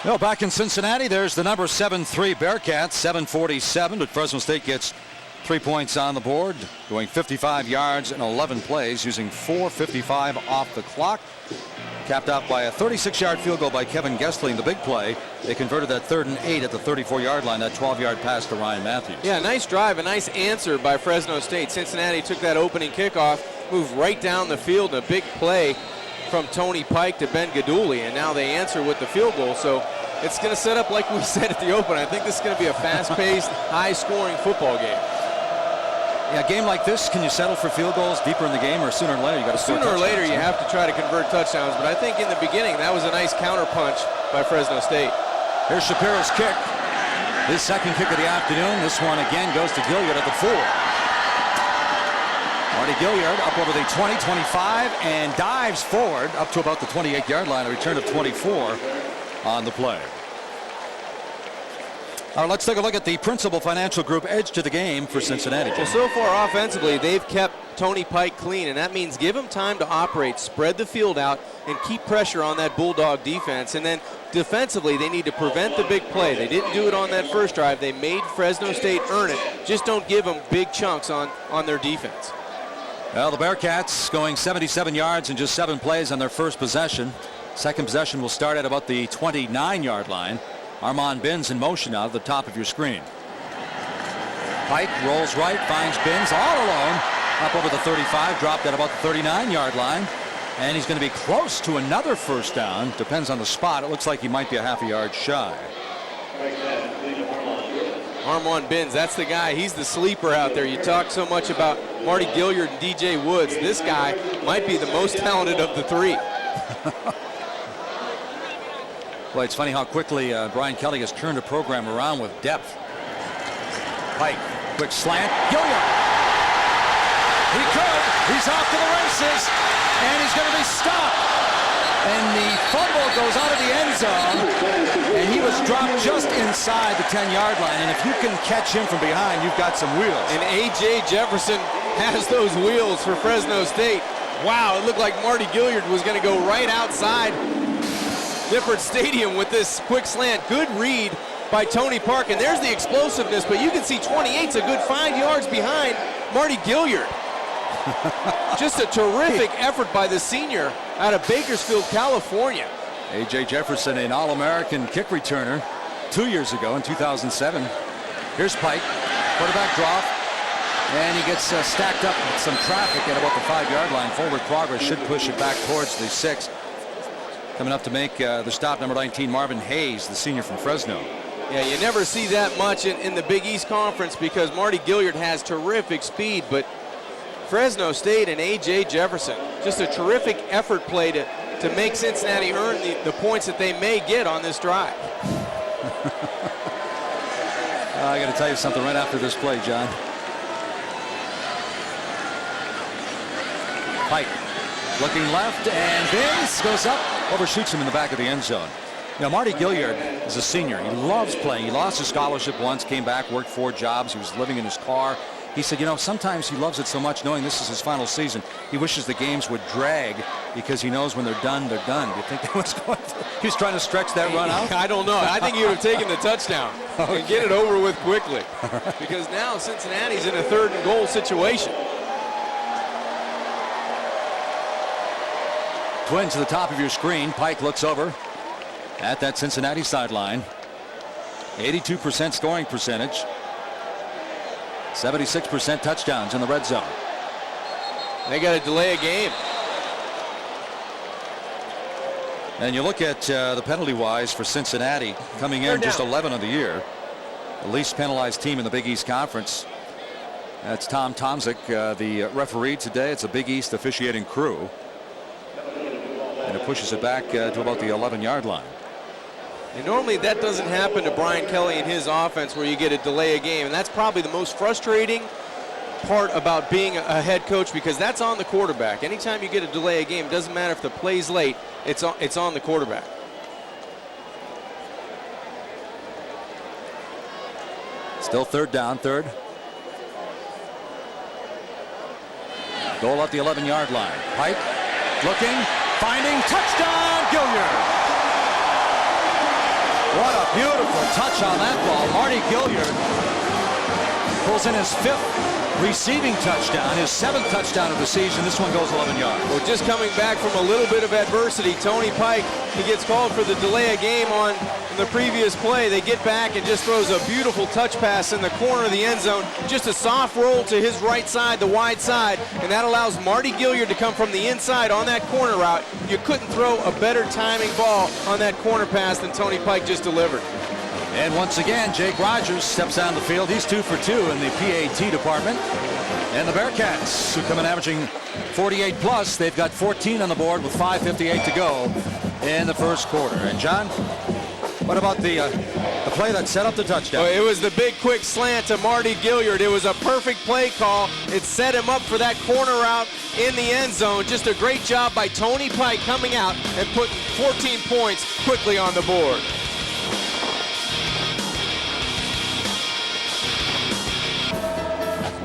Well, back in Cincinnati, there's the number 7-3 Bearcats, 7:47, but Fresno State gets 3 points on the board, going 55 yards in 11 plays, using 4:55 off the clock. Capped off by a 36-yard field goal by Kevin Gessling, the big play. They converted that 3rd and 8 at the 34-yard line, that 12-yard pass to Ryan Matthews. Yeah, nice drive, a nice answer by Fresno State. Cincinnati took that opening kickoff, moved right down the field, a big play from Tony Pike to Ben Gaduli, and now they answer with the field goal. So it's going to set up like we said at the open. I think this is going to be a fast-paced, high-scoring football game. Yeah, a game like this, can you settle for field goals deeper in the game, or sooner or later you got to score touchdowns? Sooner or later you have to try to convert touchdowns, but I think in the beginning that was a nice counter punch by Fresno State. Here's Shapiro's kick. His second kick of the afternoon. This one again goes to Gilliard at the 4. Marty Gilliard up over the 20, 25, and dives forward up to about the 28-yard line. A return of 24 on the play. All right, let's take a look at the Principal Financial Group edge to the game for Cincinnati. Well, so far offensively, they've kept Tony Pike clean, and that means give him time to operate, spread the field out, and keep pressure on that Bulldog defense. And then defensively, they need to prevent the big play. They didn't do it on that first drive. They made Fresno State earn it. Just don't give them big chunks on their defense. Well, the Bearcats going 77 yards in just 7 plays on their first possession. Second possession will start at about the 29-yard line. Armand Binns in motion out of the top of your screen. Pike rolls right, finds Binns all alone up over the 35, dropped at about the 39-yard line, and he's going to be close to another first down. Depends on the spot. It looks like he might be a half a yard shy. Armand Binns, that's the guy. He's the sleeper out there. You talk so much about Marty Gilliard and DJ Woods. This guy might be the most talented of the 3. Well, it's funny how quickly Brian Kelly has turned the program around with depth. Pike, quick slant. Gilliard. He could. He's off to the races, and he's going to be stopped. And the fumble goes out of the end zone, and he was dropped just inside the 10-yard line. And if you can catch him from behind, you've got some wheels. And A.J. Jefferson has those wheels for Fresno State. Wow, it looked like Marty Gilliard was going to go right outside Nippert Stadium with this quick slant. Good read by Tony Park, and there's the explosiveness, but you can see 28's a good 5 yards behind Marty Gilliard. Just a terrific effort by the senior out of Bakersfield, California. A.J. Jefferson, an All-American kick returner 2 years ago in 2007. Here's Pike, quarterback draw, and he gets stacked up with some traffic at about the 5-yard line. Forward progress should push it back towards the 6. Coming up to make the stop, number 19, Marvin Hayes, the senior from Fresno. Yeah, you never see that much in the Big East Conference because Marty Gilliard has terrific speed, but Fresno State and A.J. Jefferson, just a terrific effort play to make Cincinnati earn the points that they may get on this drive. I got to tell you something right after this play, John. Pike looking left, and Binns goes up, overshoots him in the back of the end zone. You know, Marty Gilliard is a senior. He loves playing. He lost his scholarship once, came back, worked 4 jobs. He was living in his car. He said, you know, sometimes he loves it so much knowing this is his final season. He wishes the games would drag because he knows when they're done, they're done. Do you think that was going to, he was trying to stretch that run out? I don't know. I think he would have taken the touchdown and get it over with quickly. Because now Cincinnati's in a 3rd and goal situation. Twin to the top of your screen. Pike looks over at that Cincinnati sideline. 82% scoring percentage. 76% touchdowns in the red zone. They got to delay a game. And you look at the penalty-wise for Cincinnati, coming in just 11 of the year. The least penalized team in the Big East Conference. That's Tom Tomczyk, the referee today. It's a Big East officiating crew. And it pushes it back to about the 11-yard line. And normally that doesn't happen to Brian Kelly and his offense where you get a delay a game. And that's probably the most frustrating part about being a head coach because that's on the quarterback. Anytime you get a delay a game, it doesn't matter if the play's late, it's on the quarterback. Still 3rd down, 3rd. Goal at the 11-yard line. Pike looking, finding, touchdown, Gilliard. What a beautiful touch on that ball. Marty Gilliard pulls in his 5th receiving touchdown, his 7th touchdown of the season. This one goes 11 yards. Well, just coming back from a little bit of adversity, Tony Pike, he gets called for the delay of game on the previous play. They get back and just throws a beautiful touch pass in the corner of the end zone. Just a soft roll to his right side, the wide side, and that allows Marty Gilliard to come from the inside on that corner route. You couldn't throw a better timing ball on that corner pass than Tony Pike just delivered. And once again, Jake Rogers steps on the field. He's 2 for 2 in the PAT department. And the Bearcats, who come in averaging 48 plus, they've got 14 on the board with 5:58 to go in the first quarter. And John, what about the play that set up the touchdown? Well, it was the big quick slant to Marty Gilliard. It was a perfect play call. It set him up for that corner route in the end zone. Just a great job by Tony Pike coming out and putting 14 points quickly on the board.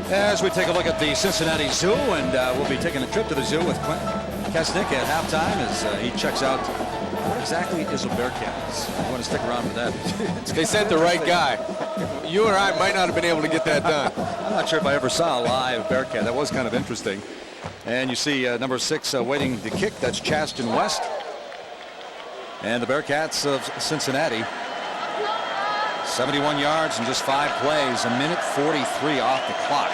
As we take a look at the Cincinnati Zoo, and we'll be taking a trip to the zoo with Clint Kesnick at halftime as he checks out what exactly is a Bearcat. You want to stick around for that. They sent the right guy. You or I might not have been able to get that done. I'm not sure if I ever saw a live Bearcat. That was kind of interesting. And you see number 6 waiting to kick. That's Chaston West. And the Bearcats of Cincinnati. 71 yards in just 5 plays, a minute 43 off the clock.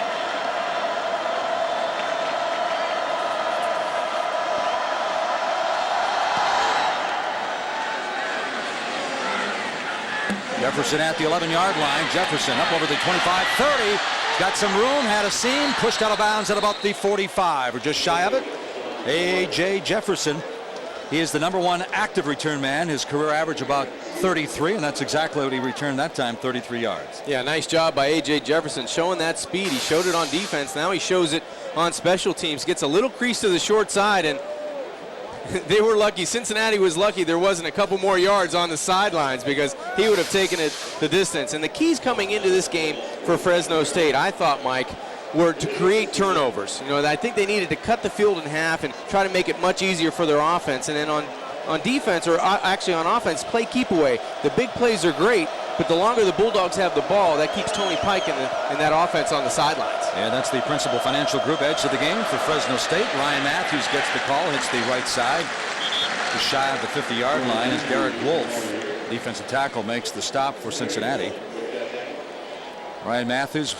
Jefferson at the 11-yard line. Jefferson up over the 25, 30. Got some room, had a seam, pushed out of bounds at about the 45, or just shy of it. A.J. Jefferson. He is the number 1 active return man. His career average about 33, and that's exactly what he returned that time, 33 yards. Yeah, nice job by A.J. Jefferson showing that speed. He showed it on defense. Now he shows it on special teams. Gets a little crease to the short side, and they were lucky. Cincinnati was lucky there wasn't a couple more yards on the sidelines because he would have taken it the distance. And the keys coming into this game for Fresno State, I thought, Mike, were to create turnovers. You know, I think they needed to cut the field in half and try to make it much easier for their offense. And then on defense, or actually on offense, play keep away. The big plays are great, but the longer the Bulldogs have the ball, that keeps Tony Pike and that offense on the sidelines. Yeah, that's the principal financial group edge of the game for Fresno State. Ryan Matthews gets the call, hits the right side. Just shy of the 50-yard line as Derek Wolf, defensive tackle, makes the stop for Cincinnati. Ryan Matthews,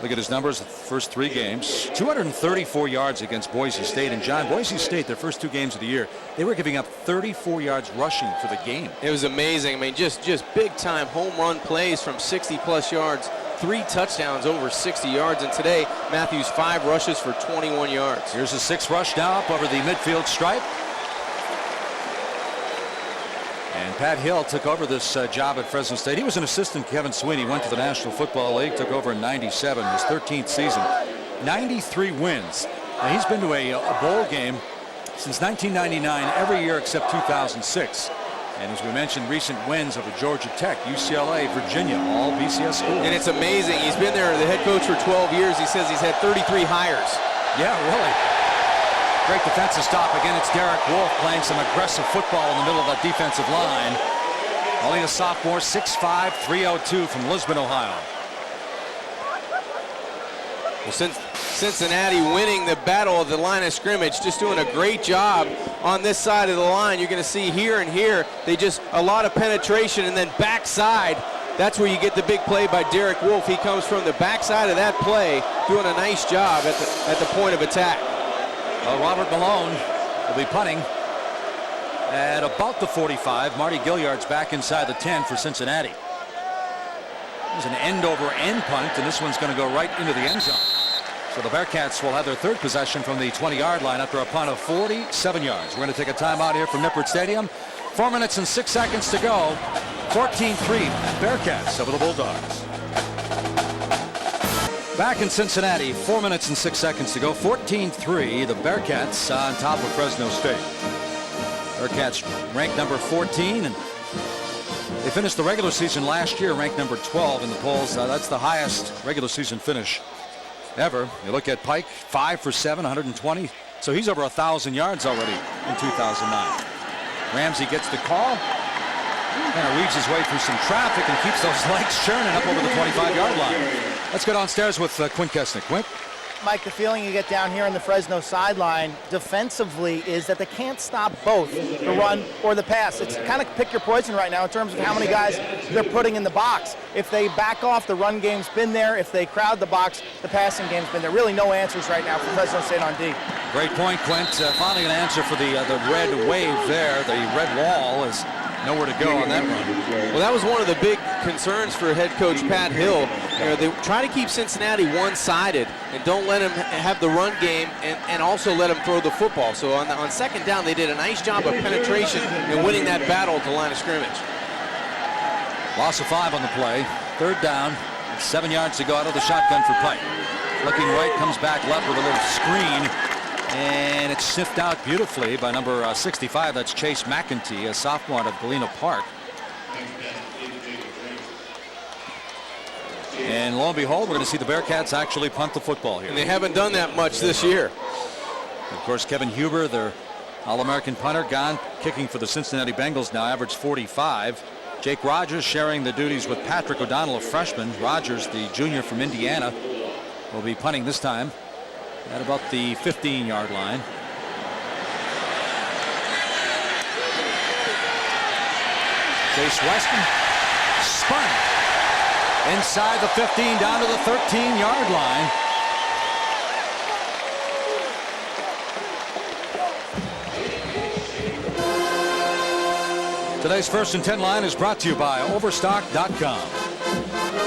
look at his numbers, the first 3 games. 234 yards against Boise State. And John, Boise State, their first 2 games of the year, they were giving up 34 yards rushing for the game. It was amazing. I mean, just big-time home run plays from 60-plus yards. 3 touchdowns over 60 yards. And today, Matthews 5 rushes for 21 yards. Here's a 6th rush now up over the midfield stripe. And Pat Hill took over this job at Fresno State. He was an assistant. Kevin Sweeney went to the National Football League, took over in '97, his 13th season. 93 wins. Now, he's been to a bowl game since 1999, every year except 2006. And as we mentioned, recent wins over Georgia Tech, UCLA, Virginia, all BCS schools. And it's amazing. He's been there, the head coach, for 12 years. He says he's had 33 hires. Yeah, really. Great defensive stop. Again, it's Derek Wolf playing some aggressive football in the middle of that defensive line. Only a sophomore, 6'5", 302 from Lisbon, Ohio. Well, since Cincinnati winning the battle of the line of scrimmage, just doing a great job on this side of the line. You're going to see here and here, they just a lot of penetration, and then backside, that's where you get the big play by Derek Wolf. He comes from the backside of that play, doing a nice job at the point of attack. Well, Robert Malone will be punting at about the 45. Marty Gilliard's back inside the 10 for Cincinnati. It was an end-over-end punt, and this one's going to go right into the end zone. So the Bearcats will have their 3rd possession from the 20-yard line after a punt of 47 yards. We're going to take a timeout here from Nippert Stadium. 4 minutes and 6 seconds to go. 14-3 Bearcats over the Bulldogs. Back in Cincinnati, 4 minutes and 6 seconds to go. 14-3, the Bearcats on top of Fresno State. Bearcats ranked number 14, and they finished the regular season last year ranked number 12 in the polls. That's the highest regular season finish ever. You look at Pike, 5 for 7, 120. So he's over 1,000 yards already in 2009. Ramsey gets the call. Kind of weaves his way through some traffic and keeps those legs churning up over the 25-yard line. Let's go downstairs with Quint Kesnick. Quint? Mike, the feeling you get down here on the Fresno sideline defensively is that they can't stop both the run or the pass. It's kind of pick your poison right now in terms of how many guys they're putting in the box. If they back off, the run game's been there. If they crowd the box, the passing game's been there. Really no answers right now for Fresno State on D. Great point, Quint. Finally an answer for the red wave there. The red wall is nowhere to go on that run. Well, that was one of the big concerns for head coach Pat Hill. They try to keep Cincinnati one-sided and don't let him have the run game and also let him throw the football. So on second down, they did a nice job of penetration and winning that battle at the line of scrimmage. Loss of 5 on the play. Third down, 7 yards to go out of the shotgun for Pike. Looking right, comes back left with a little screen. And it's sniffed out beautifully by number 65. That's Chase McEntee, a sophomore out of Galena Park. And lo and behold, we're going to see the Bearcats actually punt the football here. And they haven't done that much this year. Of course, Kevin Huber, their All-American punter, gone, kicking for the Cincinnati Bengals now, averaged 45. Jake Rogers sharing the duties with Patrick O'Donnell, a freshman. Rogers, the junior from Indiana, will be punting this time at about the 15-yard line. Chase Weston spun inside the 15 down to the 13-yard line. Today's First and 10 line is brought to you by Overstock.com.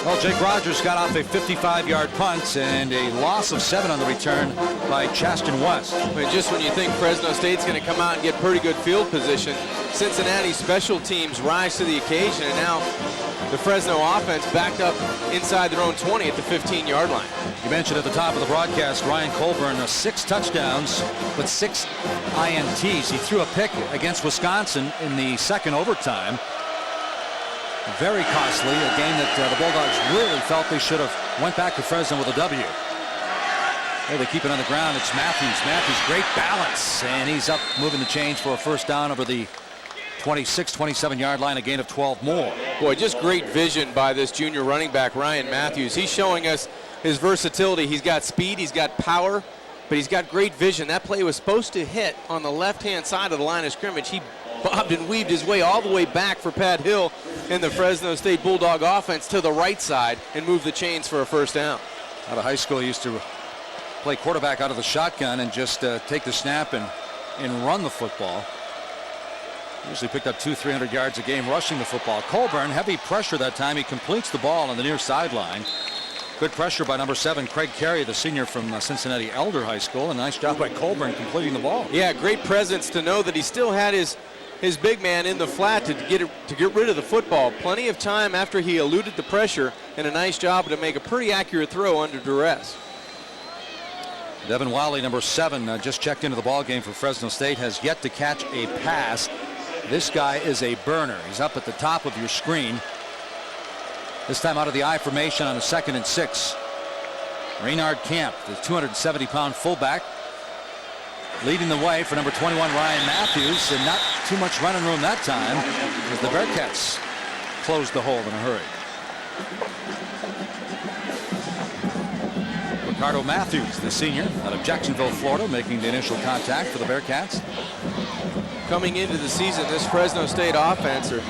Well, Jake Rogers got off a 55-yard punt and a loss of 7 on the return by Chaston West. But just when you think Fresno State's going to come out and get pretty good field position, Cincinnati's special teams rise to the occasion, and now the Fresno offense backed up inside their own 20 at the 15-yard line. You mentioned at the top of the broadcast, Ryan Colburn, 6 touchdowns with 6 INTs. He threw a pick against Wisconsin in the second overtime. Very costly, a game that the Bulldogs really felt they should have went back to Fresno with a W. There they keep it on the ground. It's Matthews. Matthews, great balance, and he's up moving the chains for a first down over the 26, 27-yard line, a gain of 12 more. Boy, just great vision by this junior running back, Ryan Matthews. He's showing us his versatility. He's got speed, he's got power, but he's got great vision. That play was supposed to hit on the left-hand side of the line of scrimmage. He bobbed and weaved his way all the way back for Pat Hill in the Fresno State Bulldog offense to the right side and moved the chains for a first down. Out of high school, he used to play quarterback out of the shotgun and just take the snap and run the football. Usually picked up 200-300 yards a game rushing the football. Colburn, heavy pressure that time. He completes the ball on the near sideline. Good pressure by number 7, Craig Carey, the senior from Cincinnati Elder High School. A nice job by Colburn completing the ball. Yeah, great presence to know that he still had his big man in the flat to get rid of the football. Plenty of time after he eluded the pressure, and a nice job to make a pretty accurate throw under duress. Devin Wiley, number 7, just checked into the ball game for Fresno State, has yet to catch a pass. This guy is a burner. He's up at the top of your screen. This time out of the I formation on a 2nd and 6. Reynard Camp, the 270-pound fullback, leading the way for number 21, Ryan Matthews, and not too much running room that time as the Bearcats closed the hole in a hurry. Ricardo Matthews, the senior out of Jacksonville, Florida, making the initial contact for the Bearcats. Coming into the season, this Fresno State offense are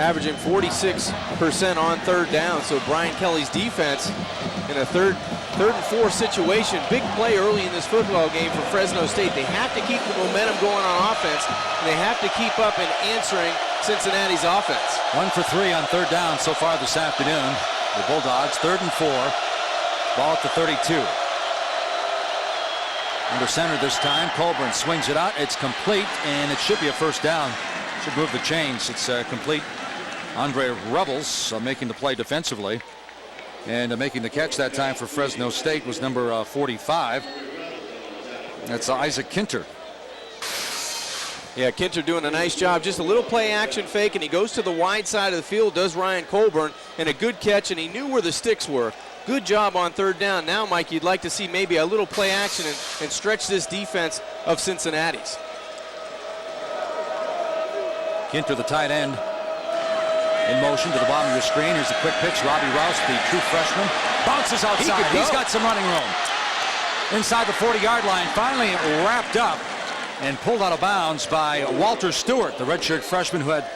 averaging 46% on third down. So Brian Kelly's defense in a third and 4 situation. Big play early in this football game for Fresno State. They have to keep the momentum going on offense, and they have to keep up in answering Cincinnati's offense. 1 for 3 on third down so far this afternoon. The Bulldogs, 3rd and 4. Ball at the 32. Under center this time. Colburn swings it out. It's complete, and it should be a first down. Should move the chains. It's complete. Andre Rebels making the play defensively. And making the catch that time for Fresno State was number 45. That's Isaac Kinter. Yeah, Kinter doing a nice job. Just a little play action fake, and he goes to the wide side of the field, does Ryan Colburn, and a good catch, and he knew where the sticks were. Good job on third down. Now, Mike, you'd like to see maybe a little play action and stretch this defense of Cincinnati's. Kinter, the tight end, in motion to the bottom of your screen. Here's a quick pitch. Robbie Rouse, the true freshman, bounces outside. He's got some running room. Inside the 40-yard line, finally wrapped up and pulled out of bounds by Walter Stewart, the redshirt freshman who had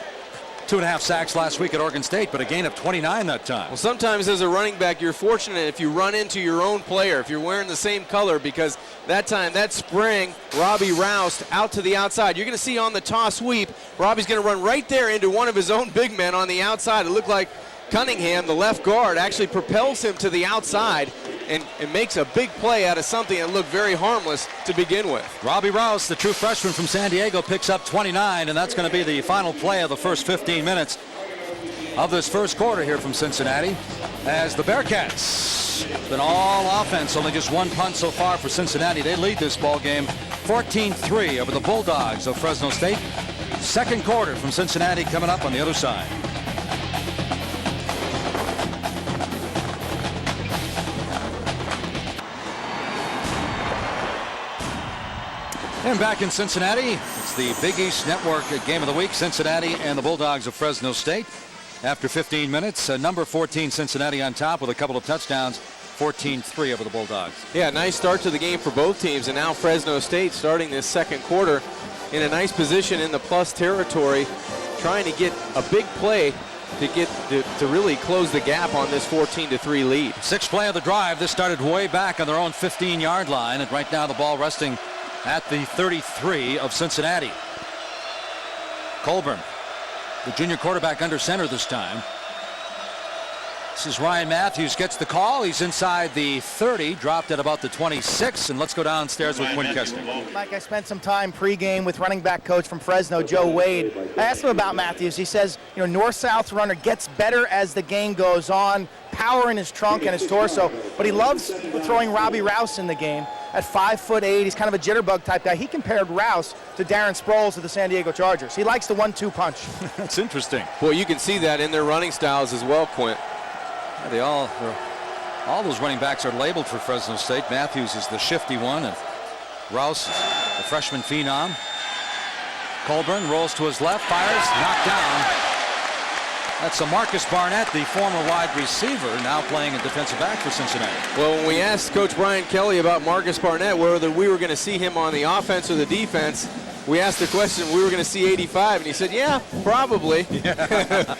2.5 sacks last week at Oregon State, but a gain of 29 that time. Well, sometimes as a running back, you're fortunate if you run into your own player, if you're wearing the same color, because that time, that spring, Robbie Roust out to the outside. You're going to see on the toss sweep, Robbie's going to run right there into one of his own big men on the outside. It looked like Cunningham, the left guard, actually propels him to the outside and makes a big play out of something that looked very harmless to begin with. Robbie Rouse, the true freshman from San Diego, picks up 29, and that's going to be the final play of the first 15 minutes of this first quarter here from Cincinnati, as the Bearcats, been all offense, only just one punt so far for Cincinnati. They lead this ball game 14-3 over the Bulldogs of Fresno State. Second quarter from Cincinnati coming up on the other side. And back in Cincinnati, it's the Big East Network game of the week, Cincinnati and the Bulldogs of Fresno State. After 15 minutes, number 14 Cincinnati on top with a couple of touchdowns, 14-3 over the Bulldogs. Yeah, nice start to the game for both teams, and now Fresno State starting this second quarter in a nice position in the plus territory, trying to get a big play to really close the gap on this 14-3 lead. Sixth play of the drive. This started way back on their own 15-yard line, and right now the ball resting at the 33 of Cincinnati. Colburn, the junior quarterback, under center this time. This is Ryan Matthews, gets the call. He's inside the 30, dropped at about the 26, and let's go downstairs with Quinn Kester. Mike, I spent some time pregame with running back coach from Fresno, Joe Wade. I asked him about Matthews. He says, north-south runner, gets better as the game goes on, power in his trunk and his torso, but he loves throwing Robbie Rouse in the game. At 5'8", he's kind of a jitterbug type guy. He compared Rouse to Darren Sproles of the San Diego Chargers. He likes the 1-2 punch. That's interesting. Well, you can see that in their running styles as well, Quint. Yeah, all those running backs are labeled for Fresno State. Matthews is the shifty one, and Rouse, the freshman phenom. Colburn rolls to his left, fires, knocked down. That's a Marcus Barnett, the former wide receiver, now playing a defensive back for Cincinnati. Well, when we asked Coach Brian Kelly about Marcus Barnett, whether we were going to see him on the offense or the defense, we asked the question, we were going to see 85, and he said, yeah, probably. Yeah.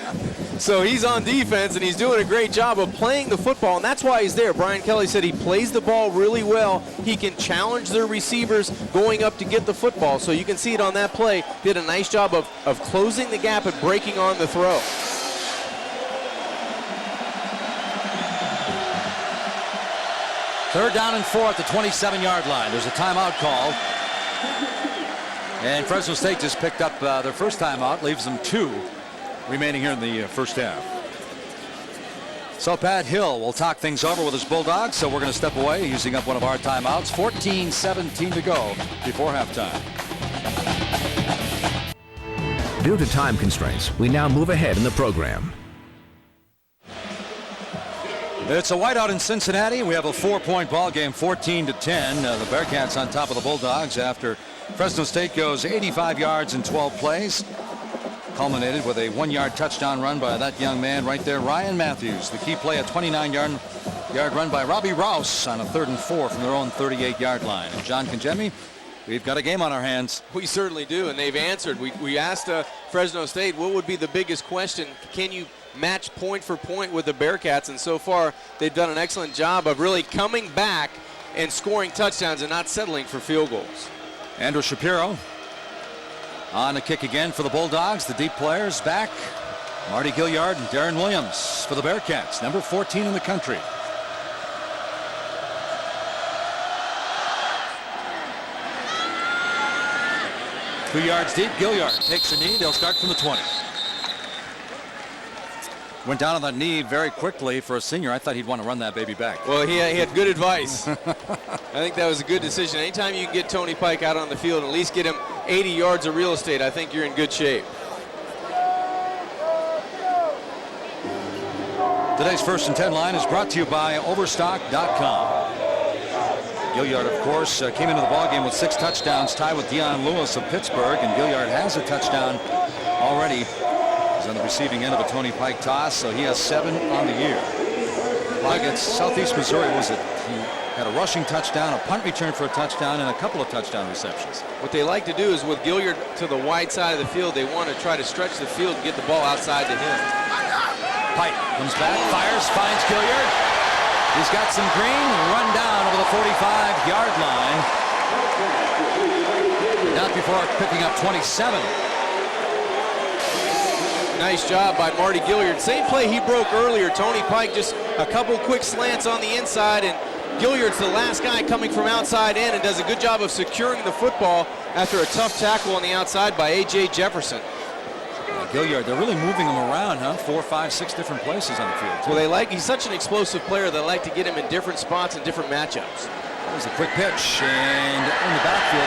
So he's on defense, and he's doing a great job of playing the football, and that's why he's there. Brian Kelly said he plays the ball really well. He can challenge their receivers going up to get the football. So you can see it on that play. Did a nice job of closing the gap and breaking on the throw. Third down and 4 at the 27-yard line. There's a timeout call. And Fresno State just picked up their first timeout, leaves them 2 remaining here in the first half. So Pat Hill will talk things over with his Bulldogs, so we're going to step away using up one of our timeouts. 14-17 to go before halftime. Due to time constraints, we now move ahead in the program. It's a whiteout in Cincinnati. We have a 4-point ball game, 14-10. The Bearcats on top of the Bulldogs after Fresno State goes 85 yards in 12 plays. Culminated with a 1-yard touchdown run by that young man right there, Ryan Matthews. The key play, a 29-yard run by Robbie Rouse on a 3rd and 4 from their own 38-yard line. And John Congemi, we've got a game on our hands. We certainly do, and they've answered. We asked Fresno State what would be the biggest question. Can you match point for point with the Bearcats? And so far, they've done an excellent job of really coming back and scoring touchdowns and not settling for field goals. Andrew Shapiro on the kick again for the Bulldogs. The deep players back. Marty Gilliard and Darren Williams for the Bearcats, number 14 in the country. Two yards deep. Gilliard takes a knee. They'll start from the 20. Went down on that knee very quickly for a senior. I thought he'd want to run that baby back. Well, he had good advice. I think that was a good decision. Anytime you can get Tony Pike out on the field and at least get him 80 yards of real estate, I think you're in good shape. Today's First and 10 line is brought to you by Overstock.com. Gilliard, of course, came into the ballgame with 6 touchdowns, tied with Deion Lewis of Pittsburgh, and Gilliard has a touchdown already He's on the receiving end of a Tony Pike toss, so he has 7 on the year. Against Southeast Missouri, he had a rushing touchdown, a punt return for a touchdown, and a couple of touchdown receptions. What they like to do is with Gilliard to the wide side of the field, they want to try to stretch the field and get the ball outside to him. Pike comes back, fires, finds Gilliard. He's got some green, run down over the 45-yard line. Not before picking up 27. Nice job by Marty Gilliard. Same play he broke earlier. Tony Pike just a couple quick slants on the inside, and Gilliard's the last guy coming from outside in and does a good job of securing the football after a tough tackle on the outside by A.J. Jefferson. Gilliard, they're really moving him around, huh? 4, 5, 6 different places on the field. Well, he's such an explosive player. They like to get him in different spots and different matchups. There's a quick pitch, and in the backfield,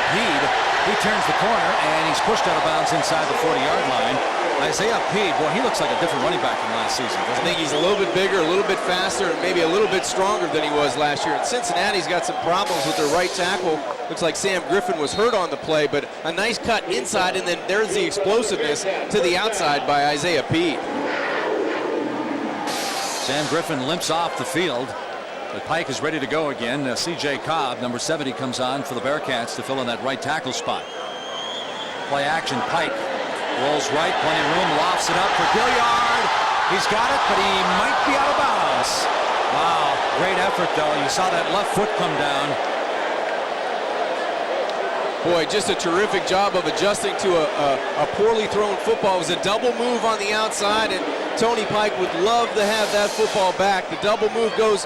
he turns the corner, and he's pushed out of bounds inside the 40-yard line. Isaiah Peed, boy, he looks like a different running back from last season. I think he's a little bit bigger, a little bit faster, and maybe a little bit stronger than he was last year. And Cincinnati's got some problems with their right tackle. Looks like Sam Griffin was hurt on the play, but a nice cut inside, and then there's the explosiveness to the outside by Isaiah Peed. Sam Griffin limps off the field, but Pike is ready to go again. C.J. Cobb, number 70, comes on for the Bearcats to fill in that right tackle spot. Play action, Pike. Rolls right, plenty of room, lofts it up for Gilliard. He's got it, but he might be out of bounds. Wow, great effort, though. You saw that left foot come down. Boy, just a terrific job of adjusting to a poorly thrown football. It was a double move on the outside, and Tony Pike would love to have that football back. The double move goes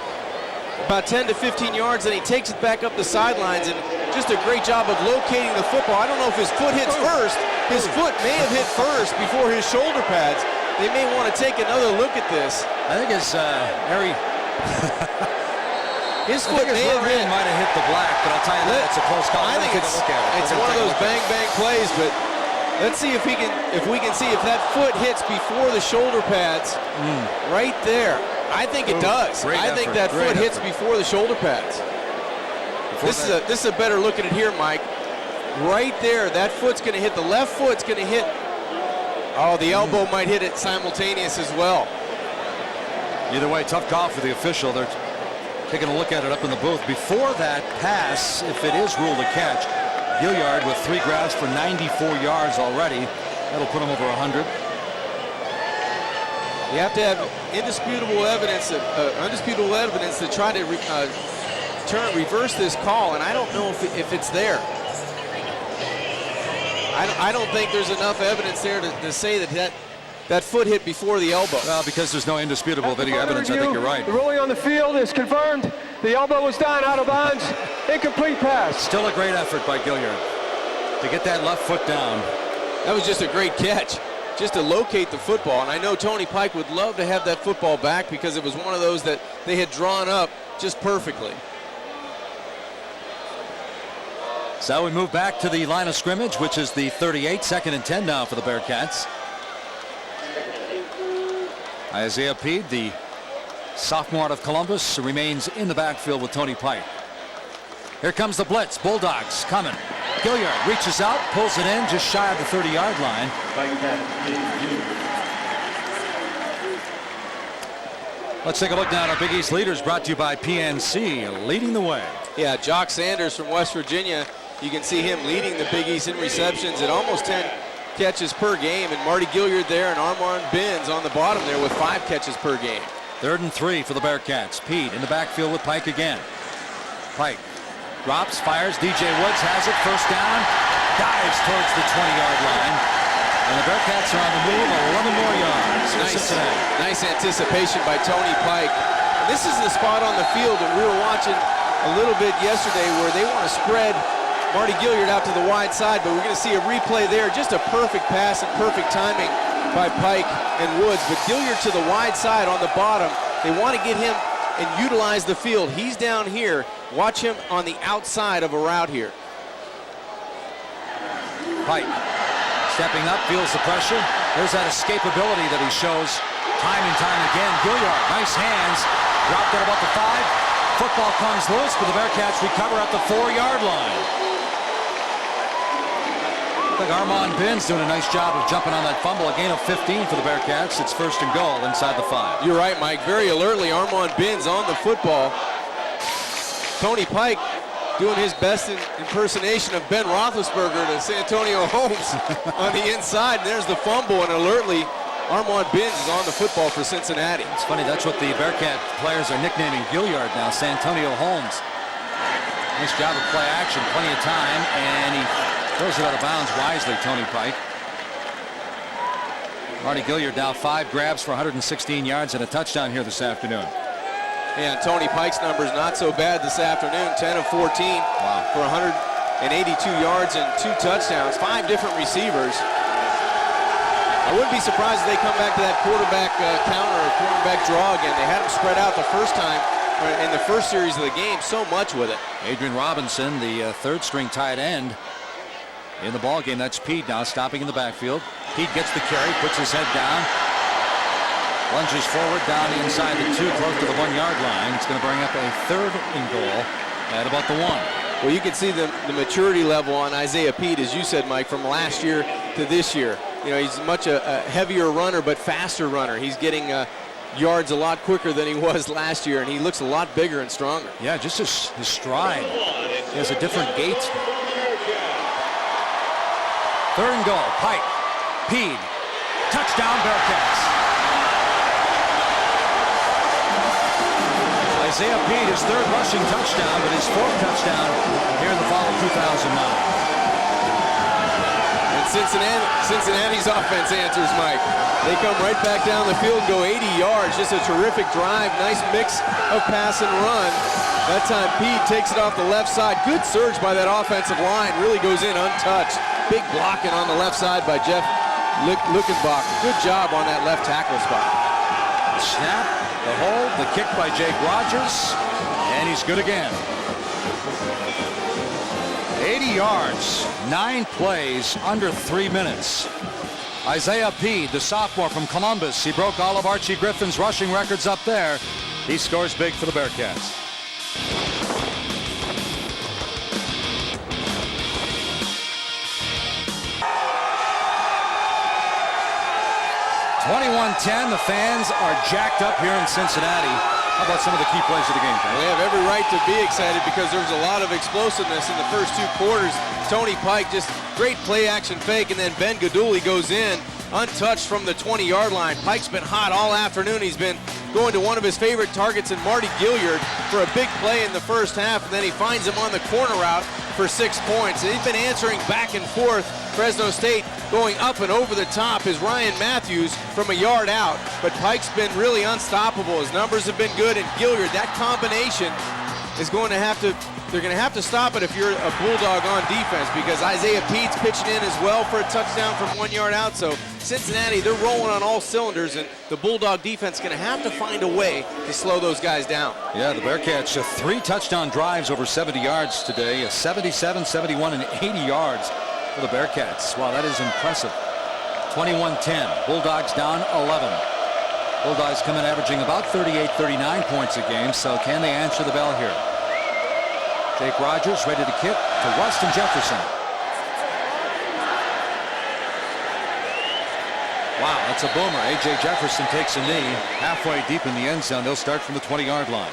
about 10 to 15 yards, and he takes it back up the sidelines, and just a great job of locating the football. I don't know if his foot hits first. His foot may have hit first before his shoulder pads. They may want to take another look at this. I think his his foot may have hit. Might have hit the black, but I'll tell you that it's a close call. I think it's one of those bang plays, but let's see if we can see if that foot hits before the shoulder pads. Right there. I think it does. I think that foot hits before the shoulder pads. This is a better look at it here, Mike. Right there, that foot's going to hit. The left foot's going to hit. Oh, the elbow might hit it simultaneous as well. Either way, tough call for the official. They're taking a look at it up in the booth. Before that pass, if it is ruled a catch, Gilliard with 3 grabs for 94 yards already. That'll put him over 100. You have to have undisputed evidence to try to reverse this call, and I don't know if it's there. I don't think there's enough evidence there to say that foot hit before the elbow. Well, because there's no indisputable video evidence, I think you're right. The ruling on the field is confirmed. The elbow was down, out of bounds, incomplete pass. Still a great effort by Gilliard to get that left foot down. That was just a great catch, just to locate the football. And I know Tony Pike would love to have that football back because it was one of those that they had drawn up just perfectly. So we move back to the line of scrimmage, which is the 38, 2nd and 10 now for the Bearcats. Isaiah Peed, the sophomore out of Columbus, remains in the backfield with Tony Pike. Here comes the blitz. Bulldogs coming. Gilliard reaches out, pulls it in just shy of the 30-yard line. Let's take a look now at our Big East leaders, brought to you by PNC, leading the way. Yeah, Jock Sanders from West Virginia. You can see him leading the Big East in receptions at almost 10 catches per game, and Marty Gilliard there and Armand Binns on the bottom there with 5 catches per game. 3rd and 3 for the Bearcats. Peed in the backfield with Pike again. Pike drops, fires. DJ Woods has it. First down. Dives towards the 20-yard line. And the Bearcats are on the move. 11 more yards. Nice anticipation by Tony Pike. And this is the spot on the field that we were watching a little bit yesterday where they want to spread Marty Gilliard out to the wide side, but we're going to see a replay there. Just a perfect pass and perfect timing by Pike and Woods. But Gilliard to the wide side on the bottom. They want to get him and utilize the field. He's down here. Watch him on the outside of a route here. Pike stepping up, feels the pressure. There's that escapability that he shows time and time again. Gilliard, nice hands. Dropped at about the 5. Football comes loose, but the Bearcats recover at the 4-yard line. think Armand Binns doing a nice job of jumping on that fumble. A gain of 15 for the Bearcats. It's 1st and goal inside the 5. You're right, Mike. Very alertly, Armand Binns on the football. Tony Pike doing his best impersonation of Ben Roethlisberger to Santonio Holmes on the inside. And there's the fumble, and alertly, Armand Binns is on the football for Cincinnati. It's funny, that's what the Bearcat players are nicknaming Gilliard now, Santonio Holmes. Nice job of play action, plenty of time, and he throws it out of bounds wisely, Tony Pike. Marty Gilliard now 5 grabs for 116 yards and a touchdown here this afternoon. Yeah, and Tony Pike's numbers not so bad this afternoon. 10 of 14 for 182 yards and 2 touchdowns. 5 different receivers. I wouldn't be surprised if they come back to that quarterback counter or quarterback draw again. They had him spread out the first time in the first series of the game, so much with it. Adrian Robinson, the 3rd-string tight end in the ball game. That's Pete now stopping in the backfield. Pete gets the carry, puts his head down, lunges forward down inside the 2, close to the 1-yard line. It's going to bring up a 3rd and goal at about the 1. Well, you can see the maturity level on Isaiah Pete, as you said, Mike, from last year to this year. You know, he's much a heavier runner, but faster runner. He's getting yards a lot quicker than he was last year, and he looks a lot bigger and stronger. Yeah, just his stride. He has a different gait. 3rd and goal. Pike. Pede. Touchdown, Bearcats. Isaiah Pede, his 3rd rushing touchdown, but his 4th touchdown here in the fall of 2009. Cincinnati's offense answers, Mike. They come right back down the field and go 80 yards. Just a terrific drive. Nice mix of pass and run. That time Pete takes it off the left side. Good surge by that offensive line. Really goes in untouched. Big blocking on the left side by Jeff Luckenbach. Good job on that left tackle spot. Snap, the hold, the kick by Jake Rogers, and he's good again. 80 yards, 9 plays, under 3 minutes. Isaiah Pede, the sophomore from Columbus. He broke all of Archie Griffin's rushing records up there. He scores big for the Bearcats. (21-10). The fans are jacked up here in Cincinnati. How about some of the key plays of the game, Ken? They have every right to be excited because there was a lot of explosiveness in the first 2 quarters. Tony Pike, just great play-action fake, and then Ben Gaduli goes in untouched from the 20-yard line. Pike's been hot all afternoon. He's been going to one of his favorite targets in Marty Gilliard for a big play in the first half, and then he finds him on the corner route for 6 points. And he's been answering back and forth. Fresno State going up and over the top is Ryan Matthews from a yard out, but Pike's been really unstoppable. His numbers have been good, and Gilliard, that combination is going to have to, they're going to have to stop it if you're a Bulldog on defense, because Isaiah Pete's pitching in as well for a touchdown from 1 yard out. So Cincinnati, they're rolling on all cylinders, and the Bulldog defense is going to have to find a way to slow those guys down. Yeah, the Bearcats, 3 touchdown drives over 70 yards today, 77, 71, and 80 yards for the Bearcats. Wow, that is impressive. 21-10. Bulldogs down 11. Bulldogs come in averaging about 38, 39 points a game, so can they answer the bell here? Jake Rogers ready to kick to Weston Jefferson. Wow, that's a boomer. A.J. Jefferson takes a knee halfway deep in the end zone. They'll start from the 20-yard line.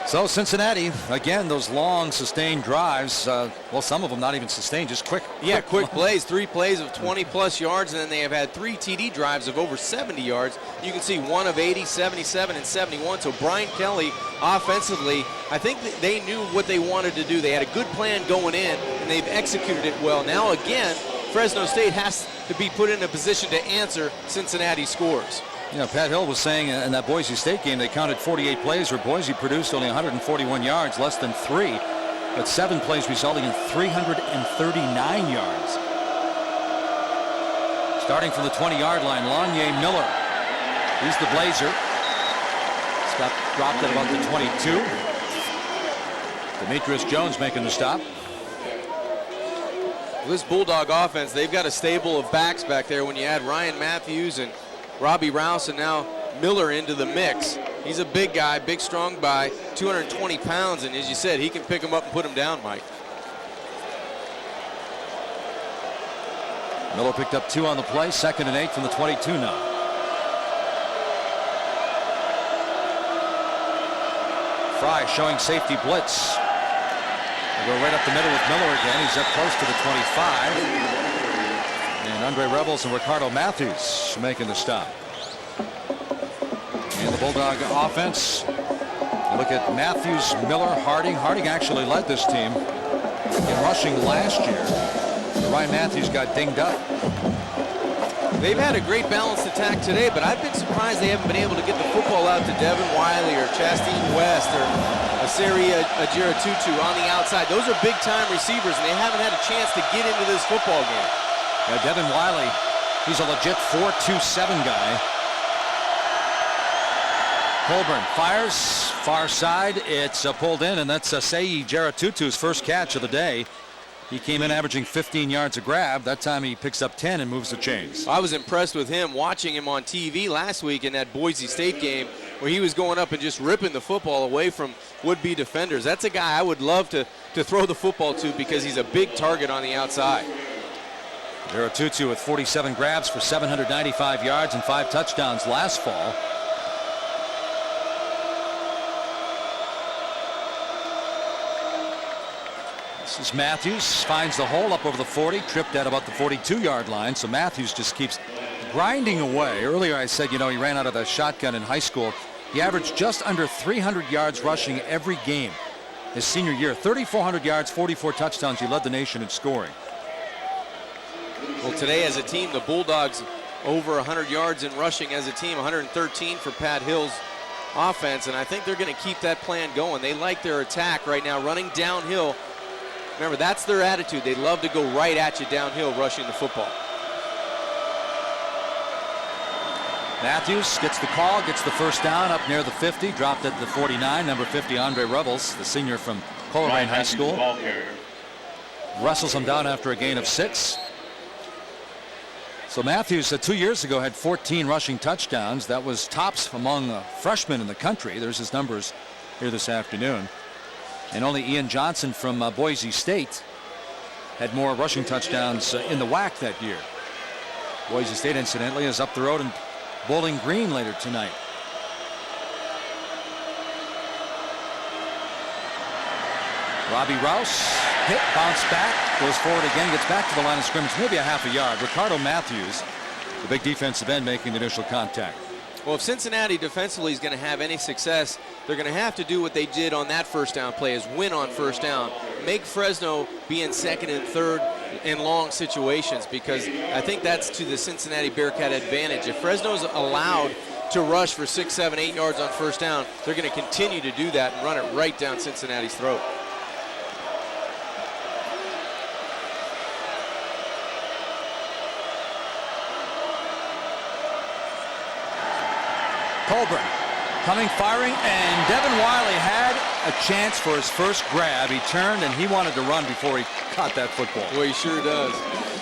So Cincinnati, again, those long sustained drives, well, some of them not even sustained, just quick. Yeah, quick plays, 3 plays of 20-plus yards, and then they have had 3 TD drives of over 70 yards. You can see 1 of 80, 77, and 71. So Brian Kelly, offensively, I think that they knew what they wanted to do. They had a good plan going in, and they've executed it well. Now, again, Fresno State has to be put in a position to answer Cincinnati scores. You know, Pat Hill was saying in that Boise State game they counted 48 plays where Boise produced only 141 yards, less than 3, but 7 plays resulting in 339 yards. Starting from the 20-yard line, Lonnie Miller. He's the Blazer. Stop dropped at about the 22. Demetrius Jones making the stop. This Bulldog offense, they've got a stable of backs back there when you add Ryan Matthews and Robbie Rouse and now Miller into the mix. He's a big guy, big, strong guy, 220 pounds, and as you said, he can pick him up and put him down, Mike. Miller picked up 2 on the play, 2nd and 8 from the 22 now. Fry showing safety blitz. We'll go right up the middle with Miller again. He's up close to the 25. And Andre Rebels and Ricardo Matthews making the stop. And the Bulldog offense. You look at Matthews, Miller, Harding. Harding actually led this team in rushing last year. Ryan Matthews got dinged up. They've had a great balanced attack today, but I've been surprised they haven't been able to get the football out to Devin Wiley or Chastain West or Asari Ajira-Tutu on the outside. Those are big-time receivers, and they haven't had a chance to get into this football game. Yeah, Devin Wiley, he's a legit 4.27 guy. Colburn fires, far side. It's pulled in, and that's Asai Ajira-Tutu's first catch of the day. He came in averaging 15 yards a grab. That time he picks up 10 and moves the chains. I was impressed with him watching him on TV last week in that Boise State game where he was going up and just ripping the football away from would-be defenders. That's a guy I would love to throw the football to because he's a big target on the outside. Ajira-Tutu with 47 grabs for 795 yards and 5 touchdowns last fall. This is Matthews, finds the hole up over the 40, tripped at about the 42-yard line, so Matthews just keeps grinding away. Earlier I said, you know, he ran out of the shotgun in high school. He averaged just under 300 yards rushing every game his senior year. 3,400 yards, 44 touchdowns. He led the nation in scoring. Well, today as a team, the Bulldogs over 100 yards in rushing as a team, 113 for Pat Hill's offense, and I think they're going to keep that plan going. They like their attack right now, running downhill. Remember, that's their attitude. They love to go right at you downhill rushing the football. Matthews gets the call, gets the first down up near the 50, dropped at the 49. Number 50, Andre Rebels, the senior from Coleraine High School. Wrestles him down after a gain of 6. So Matthews 2 years ago had 14 rushing touchdowns. That was tops among freshmen in the country. There's his numbers here this afternoon. And only Ian Johnson from Boise State had more rushing touchdowns in the WAC that year. Boise State, incidentally, is up the road in Bowling Green later tonight. Robbie Rouse hit, bounce back, goes forward again, gets back to the line of scrimmage, maybe a half a yard. Ricardo Matthews, the big defensive end, making the initial contact. Well, if Cincinnati defensively is going to have any success, they're going to have to do what they did on that first down play, is win on first down. Make Fresno be in second and third in long situations, because I think that's to the Cincinnati Bearcat advantage. If Fresno's allowed to rush for 6, 7, 8 yards on first down, they're going to continue to do that and run it right down Cincinnati's throat. Colburn coming, firing, and Devin Wiley had a chance for his first grab. He turned and he wanted to run before he caught that football. Well, he sure does.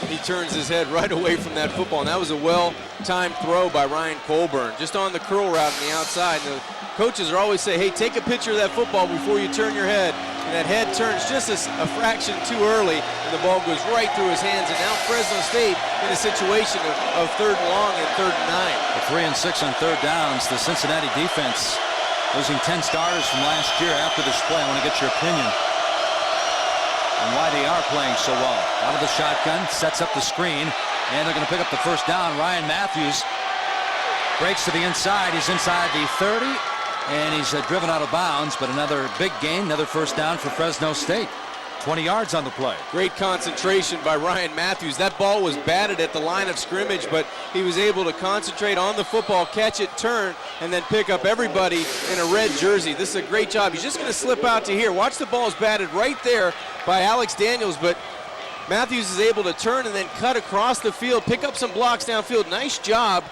He turns his head right away from that football, and that was a well-timed throw by Ryan Colburn, just on the curl route on the outside. And the coaches are always say, hey, take a picture of that football before you turn your head. And that head turns just a fraction too early, and the ball goes right through his hands. And now Fresno State in a situation of 3rd and long and 3rd and 9. The 3 and 6 on 3rd downs. The Cincinnati defense losing 10 starters from last year. After this play, I want to get your opinion on why they are playing so well. Out of the shotgun, sets up the screen, and they're going to pick up the first down. Ryan Matthews breaks to the inside. He's inside the 30. And he's driven out of bounds, but another big gain, another first down for Fresno State. 20 yards on the play. Great concentration by Ryan Matthews. That ball was batted at the line of scrimmage, but he was able to concentrate on the football, catch it, turn, and then pick up everybody in a red jersey. This is a great job. He's just going to slip out to here. Watch, the ball is batted right there by Alex Daniels, but Matthews is able to turn and then cut across the field, pick up some blocks downfield. Nice job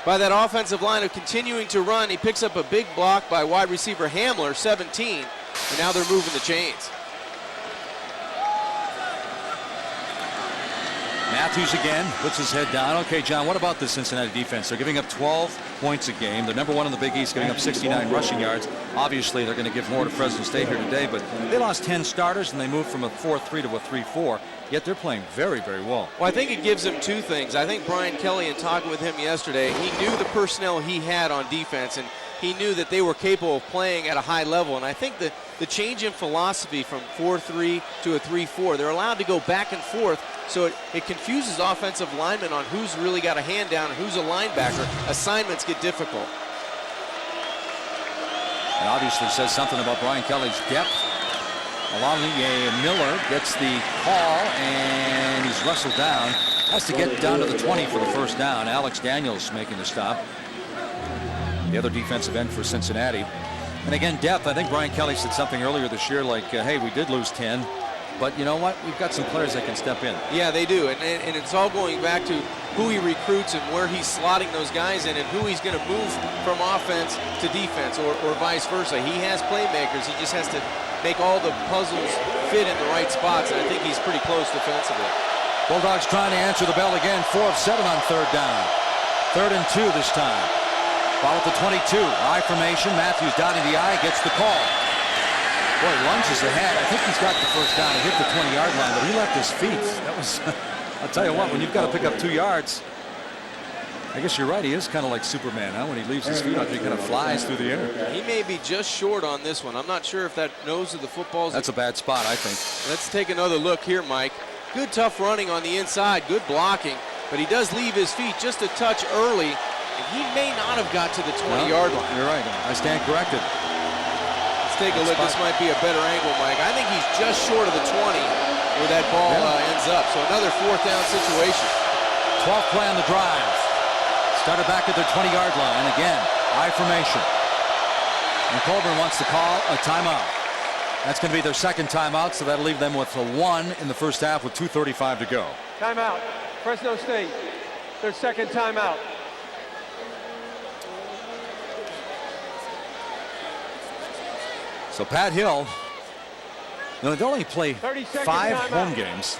by that offensive line of continuing to run. He picks up a big block by wide receiver Hamler, 17, and now they're moving the chains. Matthews again puts his head down. Okay, John, what about the Cincinnati defense? They're giving up 12 points a game. They're number one in the Big East, giving up 69 rushing yards. Obviously, they're going to give more to Fresno State here today, but they lost 10 starters and they moved from a 4-3 to a 3-4. Yet they're playing very, very well. Well, I think it gives them two things. I think Brian Kelly, in talking with him yesterday, he knew the personnel he had on defense, and he knew that they were capable of playing at a high level. And I think that the change in philosophy from 4-3 to a 3-4, they're allowed to go back and forth, so it confuses offensive linemen on who's really got a hand down and who's a linebacker. Assignments get difficult. It obviously says something about Brian Kelly's depth. Alonzo Miller gets the call, and he's wrestled down. Has to get down to the 20 for the first down. Alex Daniels making the stop. The other defensive end for Cincinnati. And again, depth. I think Brian Kelly said something earlier this year like, hey, we did lose 10. But you know what? We've got some players that can step in. Yeah, they do. And it's all going back to who he recruits and where he's slotting those guys in and who he's going to move from offense to defense or vice versa. He has playmakers. He just has to make all the puzzles fit in the right spots, and I think he's pretty close defensively. Bulldogs trying to answer the bell again. 4 of 7 on third down. 3rd and 2 this time. Ball at the 22. I formation. Matthews dotting the I, gets the call. Boy, lunges ahead. I think he's got the first down. He hit the 20-yard line, but he left his feet. That was, I'll tell you what, when you've got to pick up 2 yards, I guess you're right. He is kind of like Superman, huh? When he leaves his feet up, he kind of flies through the air. He may be just short on this one. I'm not sure if that nose of the football is... That's a bad spot, I think. Let's take another look here, Mike. Good tough running on the inside, good blocking, but he does leave his feet just a touch early, and he may not have got to the 20-yard line. You're right. I stand corrected. Let's take a look. This might be a better angle, Mike. I think he's just short of the 20 where that ball ends up. So another 4th down situation. 12th play on the drive. Started back at their 20-yard line. Again, I formation. And Colburn wants to call a timeout. That's going to be their second timeout, so that'll leave them with a 1 in the first half with 2:35 to go. Timeout. Fresno State. Their second timeout. So Pat Hill, they only play 5 home games.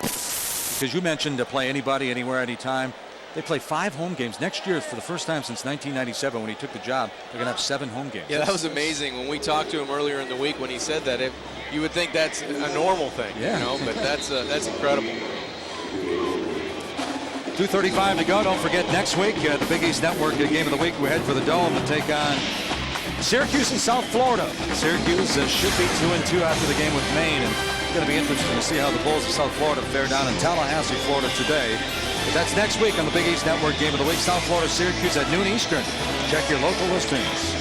Because you mentioned to play anybody, anywhere, anytime. They play 5 home games. Next year, for the first time since 1997 when he took the job, they're going to have 7 home games. Yeah, that was amazing when we talked to him earlier in the week when he said that. You would think that's a normal thing, but that's incredible. 2:35 to go. Don't forget, next week, the Big East Network Game of the Week, we head for the Dome to take on Syracuse in South Florida. Syracuse should be 2-2 after the game with Maine, and it's going to be interesting to see how the Bulls of South Florida fare down in Tallahassee, Florida today. But that's next week on the Big East Network Game of the Week. South Florida, Syracuse at noon Eastern. Check your local listings.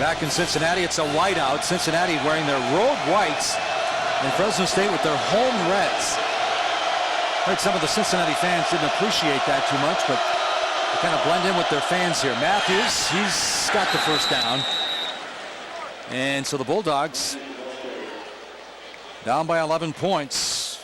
Back in Cincinnati, it's a whiteout. Cincinnati wearing their road whites, and Fresno State with their home reds. Heard some of the Cincinnati fans didn't appreciate that too much, but they kind of blend in with their fans here. Matthews, he's got the first down. And so the Bulldogs down by 11 points.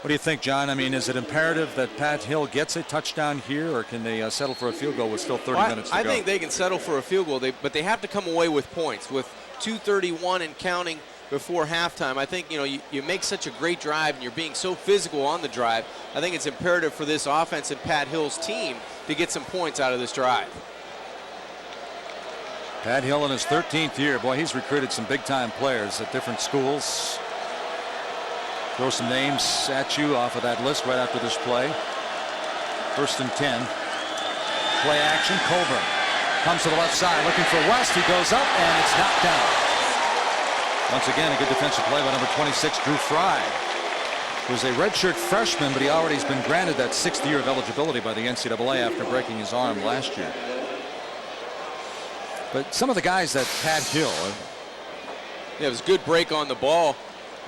What do you think, John? I mean, is it imperative that Pat Hill gets a touchdown here, or can they settle for a field goal with still 30 minutes to go? I think they can settle for a field goal, but they have to come away with points. With 2:31 and counting before halftime, I think, you make such a great drive and you're being so physical on the drive. I think it's imperative for this offense and Pat Hill's team to get some points out of this drive. Pat Hill in his 13th year. Boy, he's recruited some big-time players at different schools. Throw some names at you off of that list right after this play. 1st and 10. Play action. Colburn comes to the left side looking for West. He goes up and it's knocked down. Once again, a good defensive play by number 26, Drew Fry, who's a redshirt freshman, but he already has been granted that 6th year of eligibility by the NCAA after breaking his arm last year. But some of the guys that Pat Hill. Yeah, it was a good break on the ball,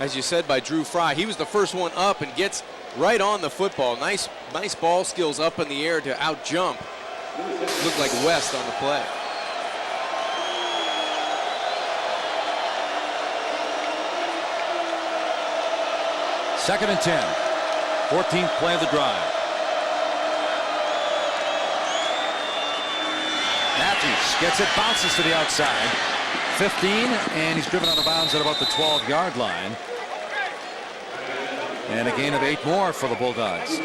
as you said, by Drew Fry. He was the first one up and gets right on the football. Nice ball skills up in the air to out jump. Looked like West on the play. Second and 10. 14th play of the drive. Matthews gets it, bounces to the outside. 15, and he's driven out of bounds at about the 12-yard line. And a gain of 8 more for the Bulldogs.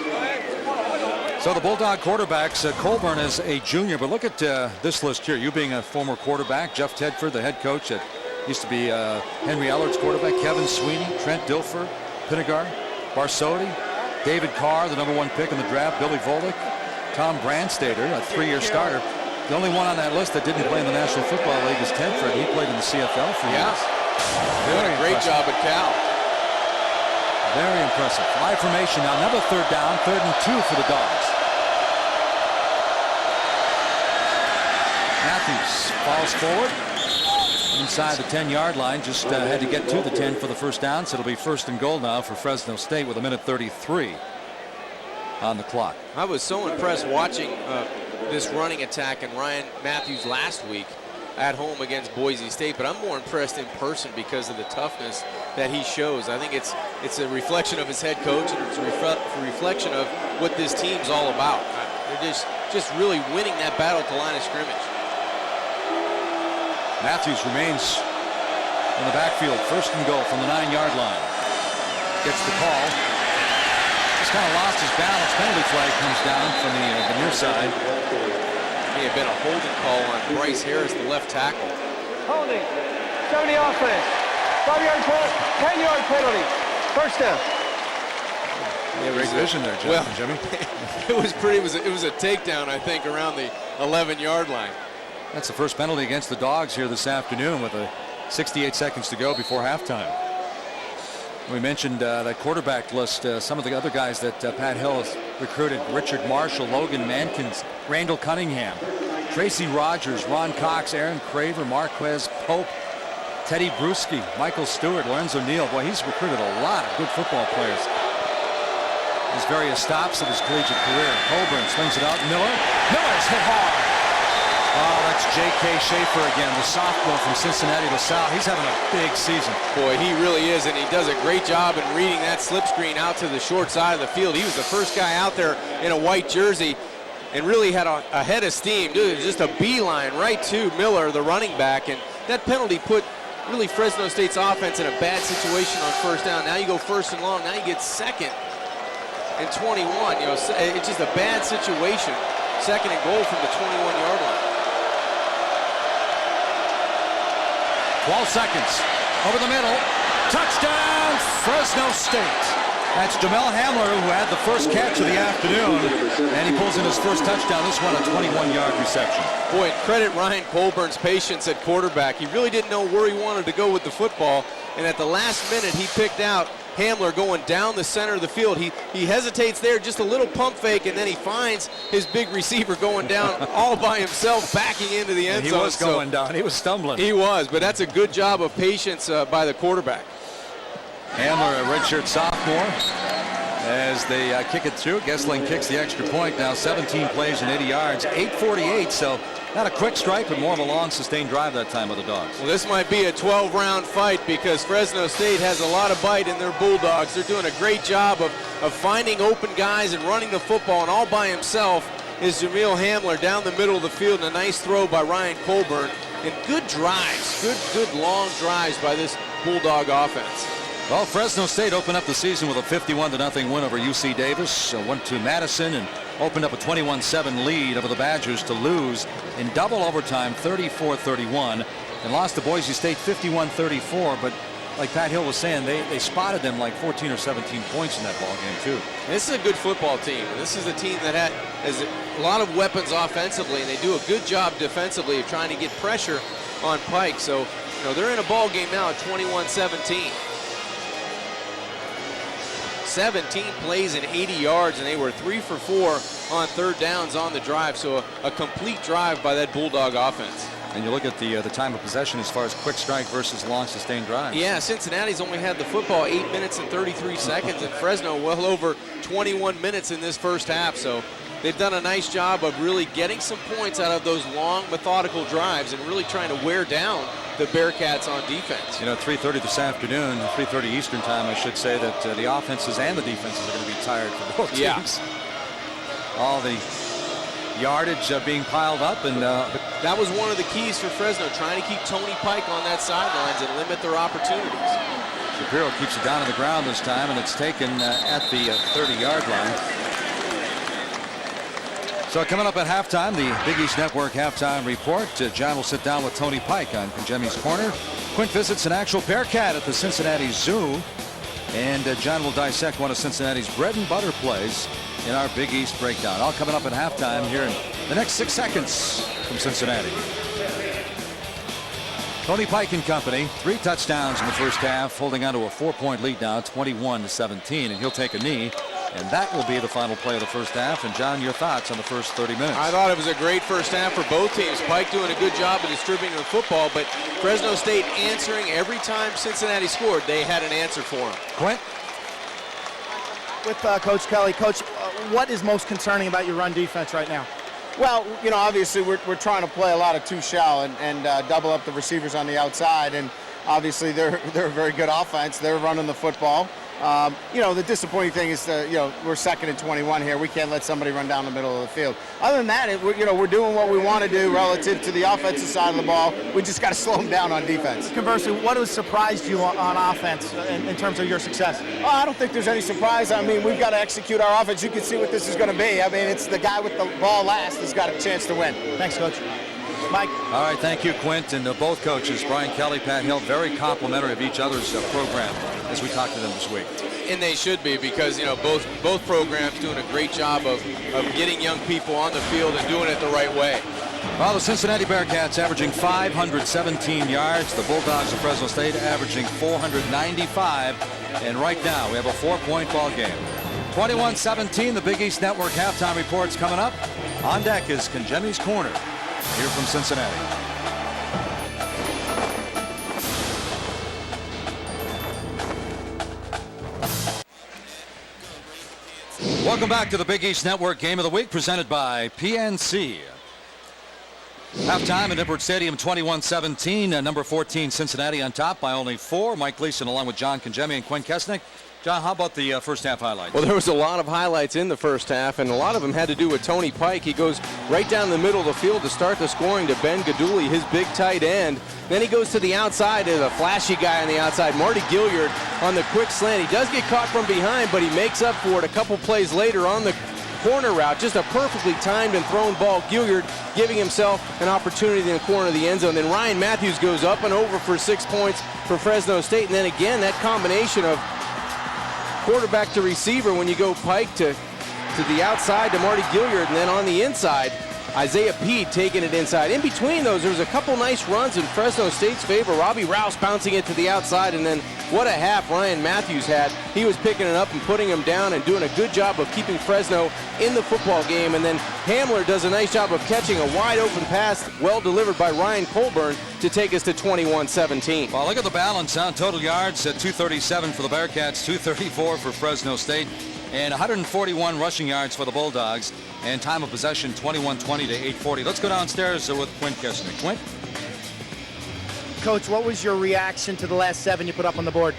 So the Bulldog quarterbacks, Colburn is a junior, but look at this list here. You being a former quarterback, Jeff Tedford, the head coach that used to be Henry Ellard's quarterback, Kevin Sweeney, Trent Dilfer, Pinnegar, Barsotti, David Carr, the #1 pick in the draft, Billy Volek, Tom Brandstater, a 3-year starter. The only one on that list that didn't play in the National Football League is Tedford. He played in the CFL for years. Doing a great job at Cal. Very impressive. Live formation now. Another 3rd down. 3rd and 2 for the Dogs. Matthews falls forward inside the 10-yard line. Just had to get to the 10 for the first down. So it'll be 1st and goal now for Fresno State with 1:33 on the clock. I was so impressed watching this running attack and Ryan Matthews last week at home against Boise State, but I'm more impressed in person because of the toughness that he shows. I think it's a reflection of his head coach, and it's a reflection of what this team's all about. They're just really winning that battle at the line of scrimmage. Matthews remains in the backfield. 1st and goal from the 9-yard line. Gets the call. Just kind of lost his balance. Penalty flag comes down from the near side. May have been a holding call on Bryce Harris, the left tackle. Holding. 70 offense. 5-yard penalty. 10-yard penalty. 1st down. Great vision there, Jimmy. It was a takedown, I think, around the 11-yard line. That's the first penalty against the Dogs here this afternoon with 68 seconds to go before halftime. We mentioned that quarterback list. Some of the other guys that Pat Hill has recruited: Richard Marshall, Logan Mankins, Randall Cunningham, Tracy Rogers, Ron Cox, Aaron Craver, Marquez Pope, Teddy Bruschi, Michael Stewart, Lorenzo Neal. Boy, he's recruited a lot of good football players. His various stops of his collegiate career. Colburn slings it out. Miller's hit hard. Oh, that's J.K. Schaefer again, the sophomore from Cincinnati, LaSalle. He's having a big season. Boy, he really is, and he does a great job in reading that slip screen out to the short side of the field. He was the first guy out there in a white jersey and really had a head of steam. Dude, just a beeline right to Miller, the running back, and that penalty put really Fresno State's offense in a bad situation on 1st down. Now you go 1st and long. Now you get 2nd and 21. You know, it's just a bad situation. 2nd and goal from the 21-yard line. 12 seconds. Over the middle. Touchdown, Fresno State. That's Jamel Hamler, who had the first catch of the afternoon, and he pulls in his first touchdown. This one, a 21-yard reception. Boy, and credit Ryan Colburn's patience at quarterback. He really didn't know where he wanted to go with the football, and at the last minute, he picked out Hamler going down the center of the field. He hesitates there, just a little pump fake, and then he finds his big receiver going down all by himself, backing into the end zone. He was going down. He was stumbling. He was, but that's a good job of patience by the quarterback. Hamler, a redshirt sophomore, as they kick it through. Gessling kicks the extra point. Now 17 plays and 80 yards, 8:48. So not a quick strike, but more of a long, sustained drive that time with the Dogs. Well, this might be a 12-round fight because Fresno State has a lot of bite in their Bulldogs. They're doing a great job of good open guys and running the football, and all by himself is Jamel Hamler down the middle of the field, and a nice throw by Ryan Colburn. And good drives, good long drives by this Bulldog offense. Well, Fresno State opened up the season with a 51-0 win over UC Davis. Went to Madison and opened up a 21-7 lead over the Badgers to lose in double overtime 34-31 and lost to Boise State 51-34. But like Pat Hill was saying, they spotted them like 14 or 17 points in that ball game too. This is a good football team. This is a team that has a lot of weapons offensively, and they do a good job defensively of trying to get pressure on Pike. So, you know, they're in a ball game now at 21-17. 17 plays and 80 yards, and they were 3 for 4 on 3rd downs on the drive. So a complete drive by that Bulldog offense. And you look at the time of possession as far as quick strike versus long sustained drives. Yeah, Cincinnati's only had the football 8 minutes and 33 seconds, and Fresno well over 21 minutes in this first half. So they've done a nice job of really getting some points out of those long, methodical drives and really trying to wear down the Bearcats on defense. You know, 3:30 this afternoon, 3:30 Eastern time, I should say, that the offenses and the defenses are going to be tired for both teams. All the yardage being piled up, and that was one of the keys for Fresno, trying to keep Tony Pike on that sidelines and limit their opportunities. Shapiro keeps it down on the ground this time, and it's taken at the 30-yard line. So coming up at halftime, the Big East Network halftime report. John will sit down with Tony Pike on Congemi's Corner. Quint visits an actual Bearcat at the Cincinnati Zoo. And John will dissect one of Cincinnati's bread and butter plays in our Big East breakdown. All coming up at halftime here in the next 6 seconds from Cincinnati. Tony Pike and company, 3 touchdowns in the first half, holding on to a 4-point lead now, 21-17, and he'll take a knee. And that will be the final play of the first half. And John, your thoughts on the first 30 minutes? I thought it was a great first half for both teams. Pike doing a good job of distributing the football, but Fresno State answering every time Cincinnati scored. They had an answer for him. Quint? With Coach Kelly. Coach, what is most concerning about your run defense right now? Well, you know, obviously we're trying to play a lot of two-shell and double up the receivers on the outside, and obviously they're a very good offense. They're running the football. You know, the disappointing thing is that, you know, we're 2nd and 21 here. We can't let somebody run down the middle of the field. Other than that, we're doing what we want to do relative to the offensive side of the ball. We just got to slow them down on defense. Conversely, what has surprised you on offense in terms of your success? Oh, I don't think there's any surprise. I mean, we've got to execute our offense. You can see what this is going to be. I mean, it's the guy with the ball last has got a chance to win. Thanks, Coach. Mike. All right, thank you, Quint, and both coaches, Brian Kelly, Pat Hill, very complimentary of each other's program as we talk to them this week. And they should be, because, you know, both programs doing a great job of getting young people on the field and doing it the right way. Well, the Cincinnati Bearcats averaging 517 yards. The Bulldogs of Fresno State averaging 495. And right now we have a 4-point ball game. 21-17, the Big East Network halftime reports coming up. On deck is Congemi's Corner here from Cincinnati. Welcome back to the Big East Network Game of the Week, presented by PNC. Halftime at Nippert Stadium, 21-17. Number 14, Cincinnati on top by only 4. Mike Gleason along with John Congemi and Quint Kesnick. John, how about the first half highlights? Well, there was a lot of highlights in the first half, and a lot of them had to do with Tony Pike. He goes right down the middle of the field to start the scoring to Ben Gaduli, his big tight end. Then he goes to the outside to the flashy guy on the outside, Marty Gilliard, on the quick slant. He does get caught from behind, but he makes up for it a couple plays later on the corner route. Just a perfectly timed and thrown ball. Gilliard giving himself an opportunity in the corner of the end zone. Then Ryan Matthews goes up and over for 6 points for Fresno State. And then again, that combination of quarterback to receiver when you go Pike to the outside to Marty Gilliard, and then on the inside, Isaiah Pede taking it inside. In between those, there was a couple nice runs in Fresno State's favor. Robbie Rouse bouncing it to the outside, and then what a half Ryan Matthews had. He was picking it up and putting him down and doing a good job of keeping Fresno in the football game. And then Hamler does a nice job of catching a wide open pass, well delivered by Ryan Colburn, to take us to 21-17. Well, look at the balance on total yards at 237 for the Bearcats, 234 for Fresno State, and 141 rushing yards for the Bulldogs, and time of possession 21-20 to 8:40. Let's go downstairs with Quint Kesnick. Quint? Coach, what was your reaction to the last 7 you put up on the board?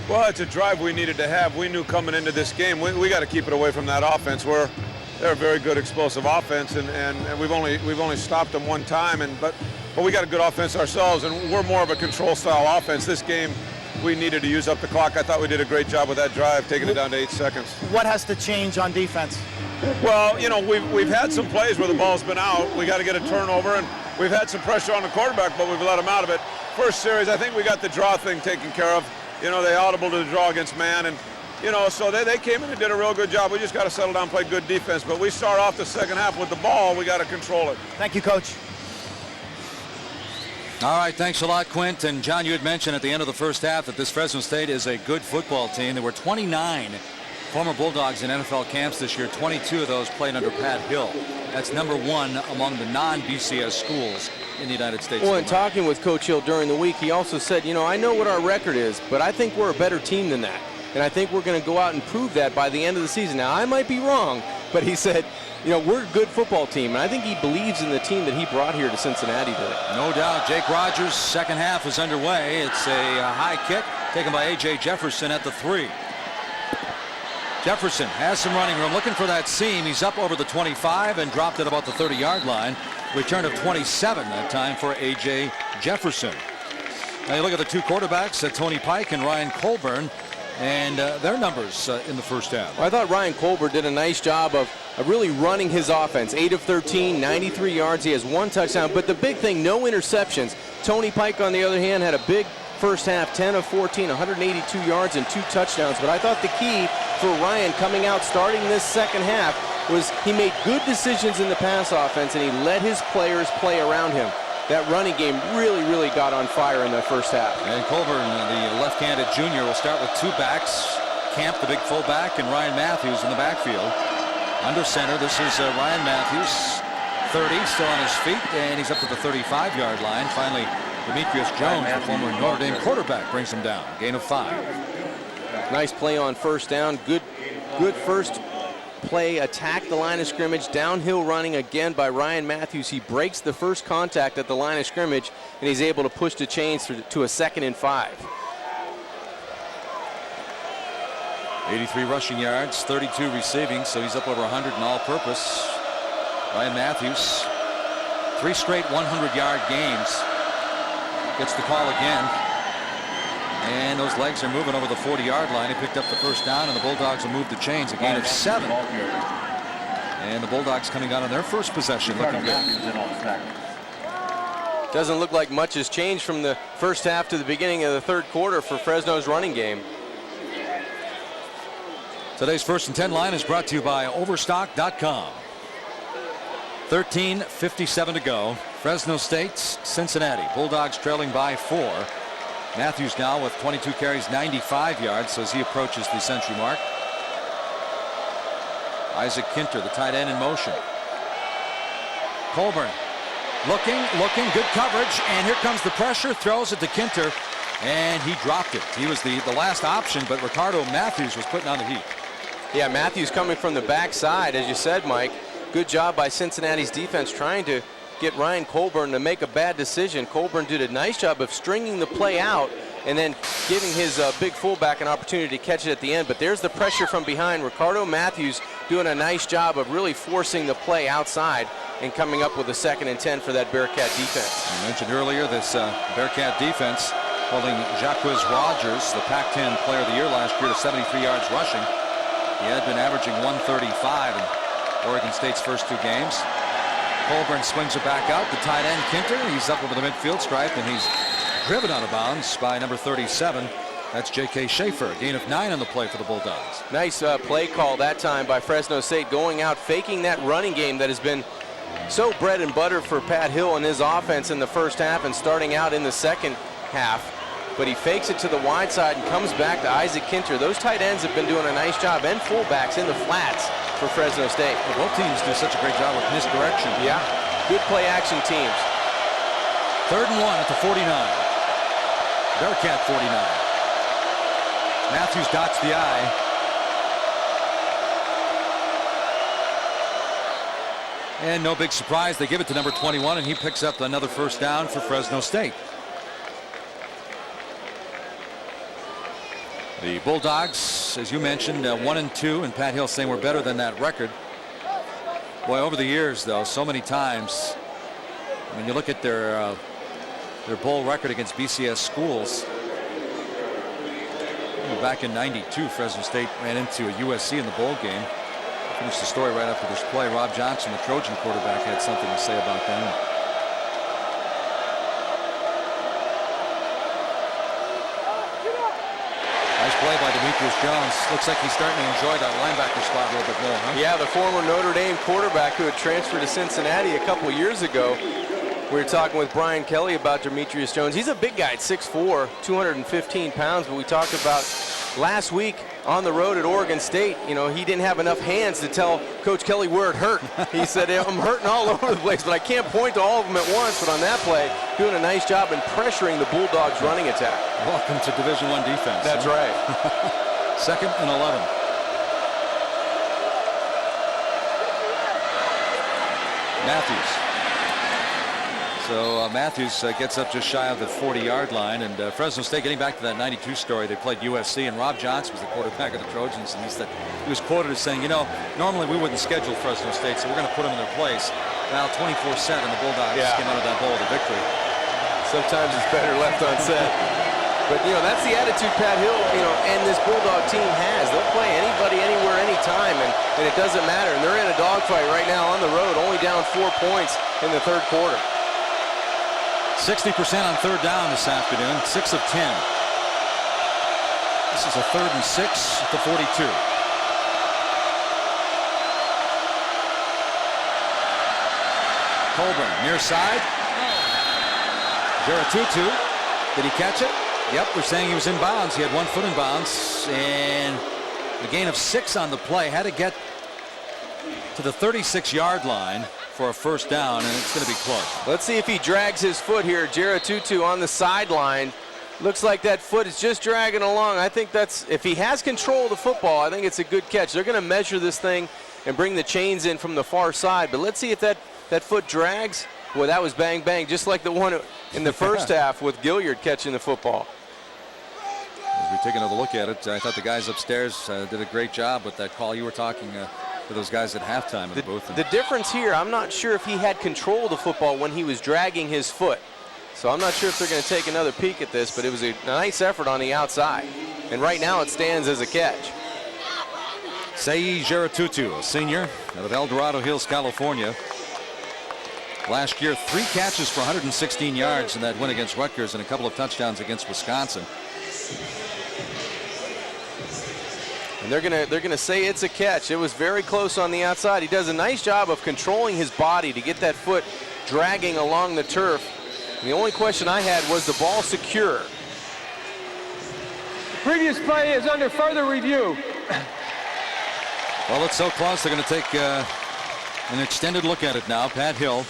Well, it's a drive we needed to have. We knew coming into this game we got to keep it away from that offense. They're a very good explosive offense, and we've only stopped them one time, but we got a good offense ourselves, and we're more of a control style offense. This game we needed to use up the clock. I thought we did a great job with that drive, taking it down to 8 seconds. What has to change on defense? Well, you know, we've had some plays where the ball's been out. We got to get a turnover, and we've had some pressure on the quarterback, but we've let him out of it. First series, I think we got the draw thing taken care of. You know, they audible to the draw against man, and you know, so they came in and did a real good job. We just got to settle down and play good defense. But we start off the second half with the ball. We got to control it. Thank you, Coach. All right, thanks a lot, Quint. And John, you had mentioned at the end of the first half that this Fresno State is a good football team. There were 29 former Bulldogs in NFL camps this year. 22 of those played under Pat Hill. That's number 1 among the non-BCS schools in the United States. Well, in talking with Coach Hill during the week, he also said, you know, I know what our record is, but I think we're a better team than that. And I think we're going to go out and prove that by the end of the season. Now, I might be wrong, but he said, you know, we're a good football team. And I think he believes in the team that he brought here to Cincinnati today. No doubt. Jake Rogers' second half is underway. It's a high kick taken by A.J. Jefferson at the 3. Jefferson has some running room, looking for that seam. He's up over the 25 and dropped at about the 30-yard line. Return of 27 that time for A.J. Jefferson. Now you look at the two quarterbacks, Tony Pike and Ryan Colburn, and their numbers in the first half. Well, I thought Ryan Colburn did a nice job of really running his offense. 8 of 13, 93 yards. He has 1 touchdown. But the big thing, no interceptions. Tony Pike, on the other hand, had a big first half, 10 of 14, 182 yards and 2 touchdowns. But I thought the key for Ryan coming out starting this second half was he made good decisions in the pass offense, and he let his players play around him. That running game really got on fire in the first half. And Colburn, the left-handed junior, will start with 2 backs. Camp, the big fullback, and Ryan Matthews in the backfield. Under center, this is Ryan Matthews, 30, still on his feet, and he's up to the 35-yard line. Finally, Demetrius Jones, the former Notre Dame quarterback, brings him down. Gain of 5. Nice play on first down. Good first play, attack the line of scrimmage, downhill running again by Ryan Matthews. He breaks the first contact at the line of scrimmage, and he's able to push the chains to a 2nd and 5. 83 rushing yards, 32 receiving, so he's up over 100 in all-purpose. Ryan Matthews, 3 straight 100-yard games. Gets the call again. And those legs are moving over the 40-yard line. He picked up the first down, and the Bulldogs will move the chains. A gain of 7. And the Bulldogs coming out on their first possession looking good. Doesn't look like much has changed from the first half to the beginning of the third quarter for Fresno's running game. Today's 1st and 10 line is brought to you by Overstock.com. 13:57 to go. Fresno State's Cincinnati. Bulldogs trailing by 4. Matthews now with 22 carries, 95 yards, so as he approaches the century mark. Isaac Kinter, the tight end, in motion. Colburn looking, good coverage, and here comes the pressure, throws it to Kinter, and he dropped it. He was the last option, but Ricardo Matthews was putting on the heat. Yeah, Matthews coming from the backside, as you said, Mike. Good job by Cincinnati's defense trying to get Ryan Colburn to make a bad decision. Colburn did a nice job of stringing the play out and then giving his big fullback an opportunity to catch it at the end. But there's the pressure from behind. Ricardo Matthews doing a nice job of really forcing the play outside and coming up with a 2nd and 10 for that Bearcat defense. I mentioned earlier this Bearcat defense holding Jacques Rogers, the Pac-10 Player of the Year last year, to 73 yards rushing. He had been averaging 135 in Oregon State's first 2 games. Colburn swings it back out. The tight end, Kinter, he's up over the midfield stripe, and he's driven out of bounds by number 37. That's J.K. Schaefer. Gain of 9 on the play for the Bulldogs. Nice play call that time by Fresno State, going out, faking that running game that has been so bread and butter for Pat Hill and his offense in the first half and starting out in the second half. But he fakes it to the wide side and comes back to Isaac Kinter. Those tight ends have been doing a nice job, and fullbacks in the flats for Fresno State. Well, both teams do such a great job with misdirection. Yeah, good play action teams. 3rd and 1 at the 49. Bearcat 49. Matthews dots the I. And no big surprise, they give it to number 21, and he picks up another first down for Fresno State. The Bulldogs, as you mentioned, 1-2, and Pat Hill saying we're better than that record. Boy, over the years, though, so many times, when you look at their bowl record against BCS schools, back in '92, Fresno State ran into a USC in the bowl game. I finished the story right after this play. Rob Johnson, the Trojan quarterback, had something to say about that. Play by Demetrius Jones. Looks like he's starting to enjoy that linebacker spot a little bit more, huh? Yeah, the former Notre Dame quarterback who had transferred to Cincinnati a couple years ago. We were talking with Brian Kelly about Demetrius Jones. He's a big guy at 6'4", 215 pounds, but we talked about last week on the road at Oregon State, you know, he didn't have enough hands to tell Coach Kelly where it hurt. He said, I'm hurting all over the place, but I can't point to all of them at once. But on that play, doing a nice job in pressuring the Bulldogs' running attack. Welcome to Division I defense. That's right. 2nd and 11. Matthews. So Matthews gets up just shy of the 40-yard line, and Fresno State, getting back to that '92 story, they played USC, and Rob Johnson was the quarterback of the Trojans, and he was quoted as saying, you know, normally we wouldn't schedule Fresno State, so we're going to put them in their place. Now 24-7, the Bulldogs came out of that bowl with a victory. Sometimes it's better left unsaid. But, that's the attitude Pat Hill, and this Bulldog team has. They'll play anybody, anywhere, anytime, and it doesn't matter. And they're in a dogfight right now on the road, only down 4 points in the third quarter. 60% on third down this afternoon, 6 of 10. This is a 3rd and 6 at the 42. Colburn, near side. Geratutu, did he catch it? Yep, we're saying he was in bounds. He had 1 foot in bounds, and a gain of 6 on the play. Had to get to the 36-yard line for a first down, and it's going to be close. Let's see if he drags his foot here. Geratutu on the sideline. Looks like that foot is just dragging along. I think that's, if he has control of the football, I think it's a good catch. They're going to measure this thing and bring the chains in from the far side, but let's see if that foot drags. Boy, that was bang, bang, just like the one in the first half with Gilliard catching the football. As we take another look at it, I thought the guys upstairs did a great job with that call. You were talking to those guys at halftime in the booth. The difference here, I'm not sure if he had control of the football when he was dragging his foot. So I'm not sure if they're going to take another peek at this, but it was a nice effort on the outside. And right now it stands as a catch. Sei Geratutu, a senior out of El Dorado Hills, California. Last year, 3 catches for 116 yards in that win against Rutgers and a couple of touchdowns against Wisconsin. And they're gonna say it's a catch. It was very close on the outside. He does a nice job of controlling his body to get that foot dragging along the turf. And the only question I had was the ball secure. The previous play is under further review. Well, it's so close, they're going to take an extended look at it now. Pat Hill.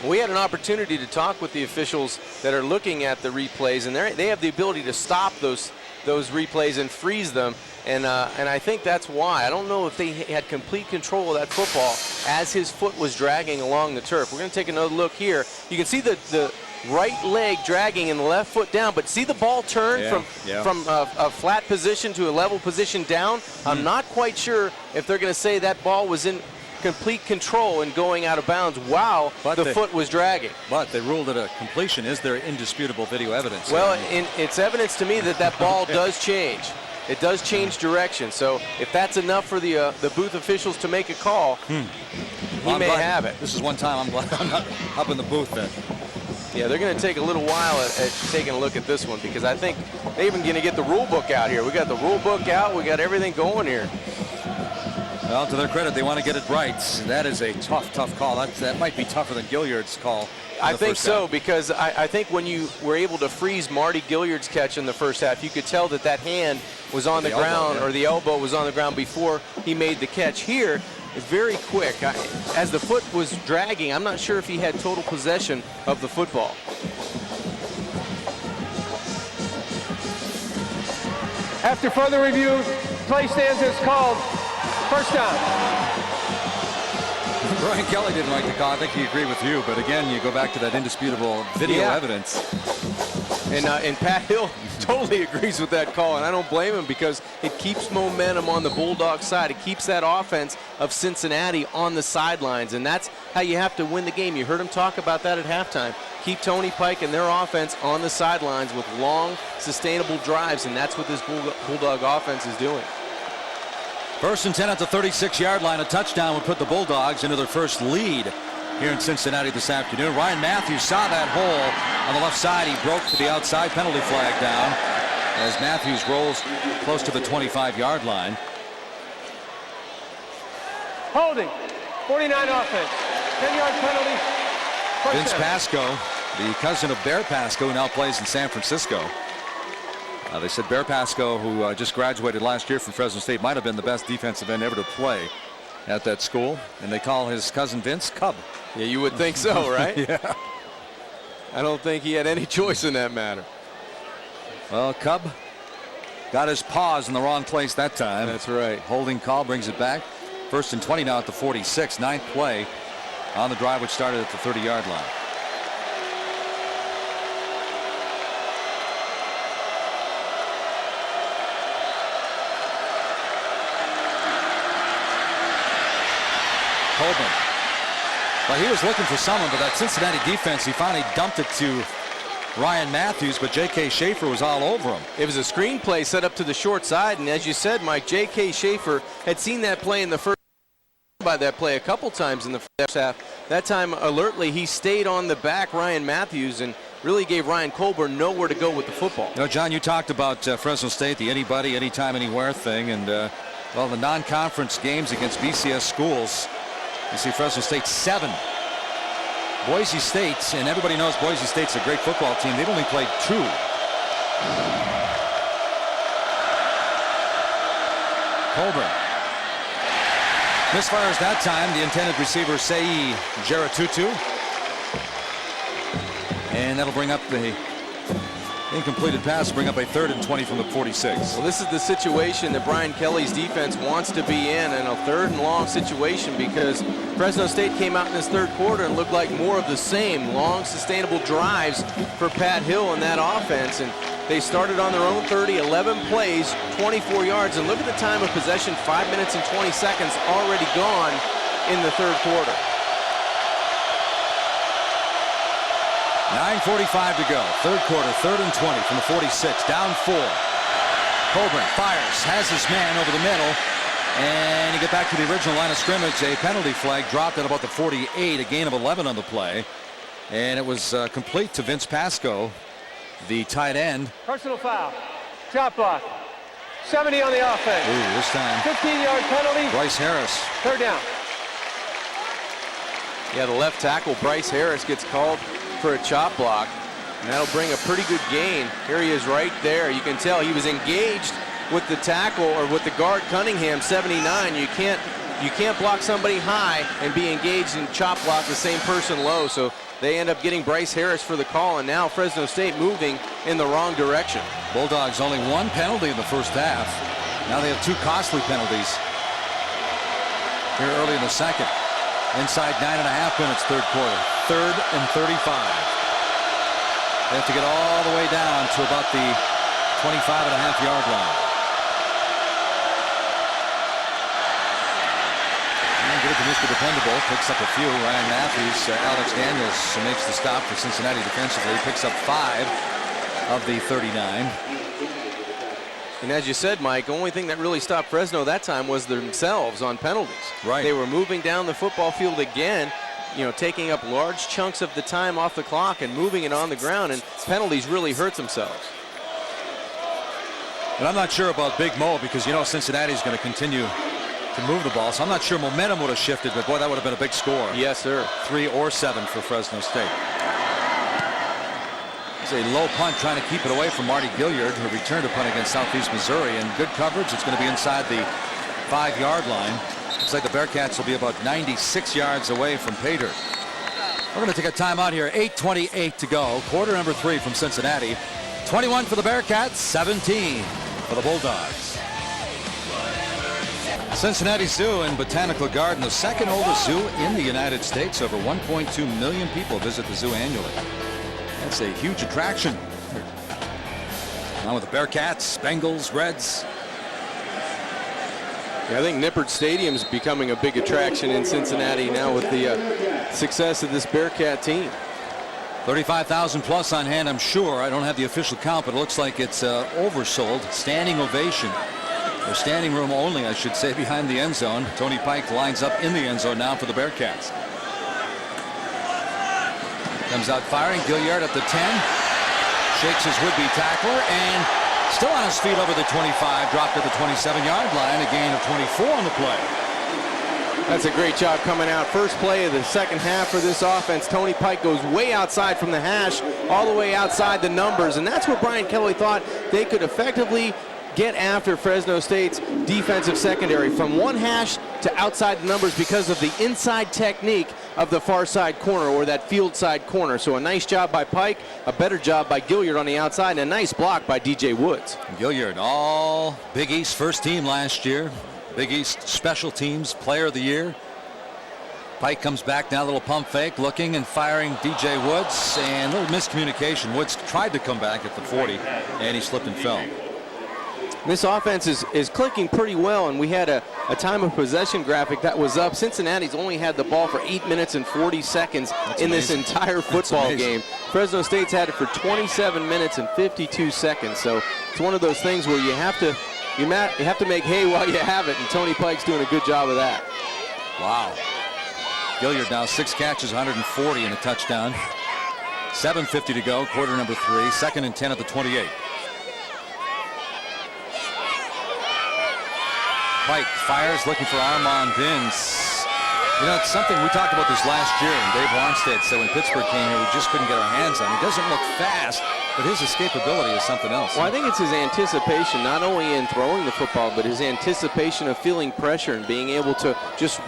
We had an opportunity to talk with the officials that are looking at the replays, and they have the ability to stop those replays and freeze them. And I think that's why. I don't know if they had complete control of that football as his foot was dragging along the turf. We're going to take another look here. You can see the right leg dragging and the left foot down, but see the ball turn from a flat position to a level position down? I'm not quite sure if they're going to say that ball was in complete control and going out of bounds while the foot was dragging. But they ruled it a completion. Is there indisputable video evidence? Well, it's evidence to me that ball does change. It does change direction. So if that's enough for the booth officials to make a call, he may have it. This is one time I'm glad I'm not up in the booth then. Yeah, they're going to take a little while at taking a look at this one because I think they're even going to get the rule book out here. We got the rule book out. We got everything going here. Well, to their credit, they want to get it right. That is a tough call. That might be tougher than Gilliard's call. I think so, because I think when you were able to freeze Marty Gilliard's catch in the first half, you could tell that hand was on the ground, or the elbow was on the ground before he made the catch. Here, it's very quick. As the foot was dragging, I'm not sure if he had total possession of the football. After further review, play stands as called. First down. Brian Kelly didn't like the call. I think he agreed with you. But again, you go back to that indisputable video evidence. And Pat Hill totally agrees with that call, and I don't blame him because it keeps momentum on the Bulldog side. It keeps that offense of Cincinnati on the sidelines, and that's how you have to win the game. You heard him talk about that at halftime. Keep Tony Pike and their offense on the sidelines with long, sustainable drives, and that's what this Bulldog offense is doing. 1st and 10 at the 36-yard line. A touchdown would put the Bulldogs into their first lead here in Cincinnati this afternoon. Ryan Matthews saw that hole on the left side. He broke to the outside, penalty flag down as Matthews rolls close to the 25-yard line. Holding. 49 offense. 10-yard penalty. Vince Pasco, the cousin of Bear Pasco, who now plays in San Francisco. They said Bear Pasco, who just graduated last year from Fresno State, might have been the best defensive end ever to play at that school. And they call his cousin Vince Cub. Yeah, you would think so, right? Yeah. I don't think he had any choice in that matter. Well, Cub got his paws in the wrong place that time. That's right. Holding call brings it back. 1st and 20 now at the 46. 9th play on the drive, which started at the 30-yard line. Colburn Well, he was looking for someone, but that Cincinnati defense, he finally dumped it to Ryan Matthews, but J.K. Schaefer was all over him. It was a screen play set up to the short side, and as you said, Mike, J.K. Schaefer had seen that play in the first by that play a couple times in the first half. That time, alertly, he stayed on the back, Ryan Matthews, and really gave Ryan Colburn nowhere to go with the football. You know, John, you talked about Fresno State, the anybody, anytime, anywhere thing, and well, the non-conference games against BCS schools, you see Fresno State 7. Boise State, and everybody knows Boise State's a great football team. They've only played 2. Colburn misfires that time. The intended receiver, Sei Jaratutu. And that'll bring up the incompleted pass, bring up a 3rd and 20 from the 46. Well, this is the situation that Brian Kelly's defense wants to be in a 3rd and long situation, because Fresno State came out in this 3rd quarter and looked like more of the same long, sustainable drives for Pat Hill in that offense. And they started on their own 30, 11 plays, 24 yards. And look at the time of possession, 5 minutes and 20 seconds already gone in the 3rd quarter. 9:45 to go. 3rd quarter, 3rd and 20 from the 46. Down 4. Colburn fires, has his man over the middle. And you get back to the original line of scrimmage. A penalty flag dropped at about the 48. A gain of 11 on the play. And it was complete to Vince Pasco, the tight end. Personal foul. Chop block. 70 on the offense. Ooh, this time 15-yard penalty. Bryce Harris. 3rd down. Yeah, the left tackle, Bryce Harris, gets called for a chop block, and that'll bring a pretty good gain. Here he is right there. You can tell he was engaged with the tackle, or with the guard Cunningham, 79. You can't block somebody high and be engaged and chop block the same person low. So they end up getting Bryce Harris for the call, and now Fresno State moving in the wrong direction. Bulldogs only 1 penalty in the first half. Now they have 2 costly penalties here early in the 2nd. Inside 9.5 minutes, 3rd quarter. 3rd and 35. They have to get all the way down to about the 25.5-yard line. And get it to Mr. Dependable. Picks up a few. Ryan Matthews, Alex Daniels makes the stop for Cincinnati defensively. Picks up 5 of the 39. And as you said, Mike, the only thing that really stopped Fresno that time was themselves on penalties. Right. They were moving down the football field again, you know, taking up large chunks of the time off the clock and moving it on the ground, and penalties really hurt themselves. And I'm not sure about Big Mo, because you know Cincinnati's going to continue to move the ball, so I'm not sure momentum would have shifted, but boy, that would have been a big score. Yes, sir. 3 or 7 for Fresno State. It's a low punt trying to keep it away from Marty Gilliard, who returned a punt against Southeast Missouri, and good coverage. It's going to be inside the 5-yard line. Looks like the Bearcats will be about 96 yards away from pay dirt. We're going to take a timeout here. 8:28 to go. Quarter number 3 from Cincinnati. 21 for the Bearcats, 17 for the Bulldogs. Cincinnati Zoo and Botanical Garden, the second oldest zoo in the United States. Over 1.2 million people visit the zoo annually. That's a huge attraction. Now with the Bearcats, Bengals, Reds. Yeah, I think Nippert Stadium's becoming a big attraction in Cincinnati now with the success of this Bearcat team. 35,000 plus on hand, I'm sure. I don't have the official count, but it looks like it's oversold. Standing ovation, or standing room only, I should say, behind the end zone. Tony Pike lines up in the end zone now for the Bearcats. Comes out firing. Gilliard at the 10. Shakes his would-be tackler, and still on his feet over the 25. Dropped at the 27-yard line. A gain of 24 on the play. That's a great job coming out. First play of the second half for this offense. Tony Pike goes way outside from the hash, all the way outside the numbers, and that's what Brian Kelly thought they could effectively get after Fresno State's defensive secondary, from one hash to outside the numbers, because of the inside technique of the far side corner, or that field side corner. So a nice job by Pike, a better job by Gilliard on the outside, and a nice block by DJ Woods. Gilliard, all Big East first team last year. Big East Special Teams Player of the Year. Pike comes back now, a little pump fake, looking and firing DJ Woods, and a little miscommunication. Woods tried to come back at the 40, and he slipped and fell. This offense is clicking pretty well, and we had a time of possession graphic that was up. Cincinnati's only had the ball for 8 minutes and 40 seconds in this entire football game. Fresno State's had it for 27 minutes and 52 seconds. So it's one of those things where you have to make hay while you have it, and Tony Pike's doing a good job of that. Wow. Gilliard now 6 catches, 140 and a touchdown. 7:50 to go, quarter number 3, 2nd and 10 at the 28. Pike fires, looking for Armand Binns. You know, it's something we talked about this last year, and Dave Armstead said when Pittsburgh came here, we just couldn't get our hands on him. He doesn't look fast, but his escapability is something else. Well, I think it's his anticipation, not only in throwing the football, but his anticipation of feeling pressure and being able to just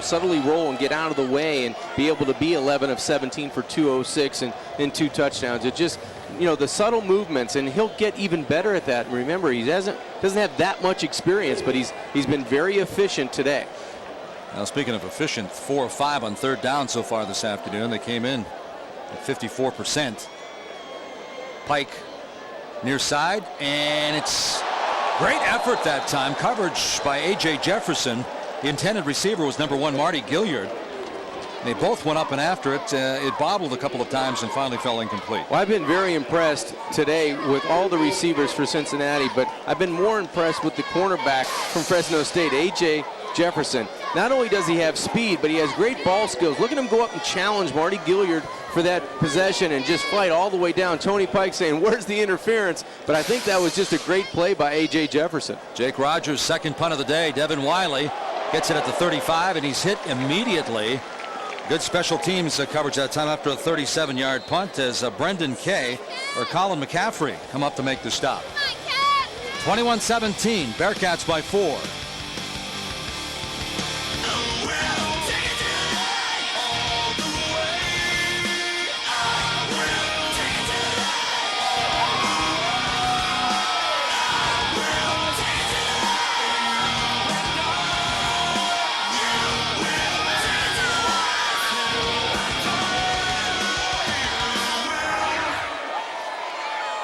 subtly roll and get out of the way and be able to be 11 of 17 for 206 and 2 touchdowns. It just, you know, the subtle movements, and he'll get even better at that. And remember, he doesn't have that much experience, but he's been very efficient today. Now, speaking of efficient, 4 of 5 on 3rd down so far this afternoon. They came in at 54%. Pike near side, and it's great effort that time. Coverage by A.J. Jefferson. The intended receiver was number 1, Marty Gilliard. They both went up and after it. It bobbled a couple of times and finally fell incomplete. Well, I've been very impressed today with all the receivers for Cincinnati, but I've been more impressed with the cornerback from Fresno State, A.J. Jefferson. Not only does he have speed, but he has great ball skills. Look at him go up and challenge Marty Gilliard for that possession and just fight all the way down. Tony Pike saying, where's the interference? But I think that was just a great play by A.J. Jefferson. Jake Rogers' 2nd punt of the day. Devin Wiley gets it at the 35, and he's hit immediately. Good special teams coverage that time after a 37-yard punt as Brendan Kay or Colin McCaffrey come up to make the stop. 21-17, Bearcats by 4.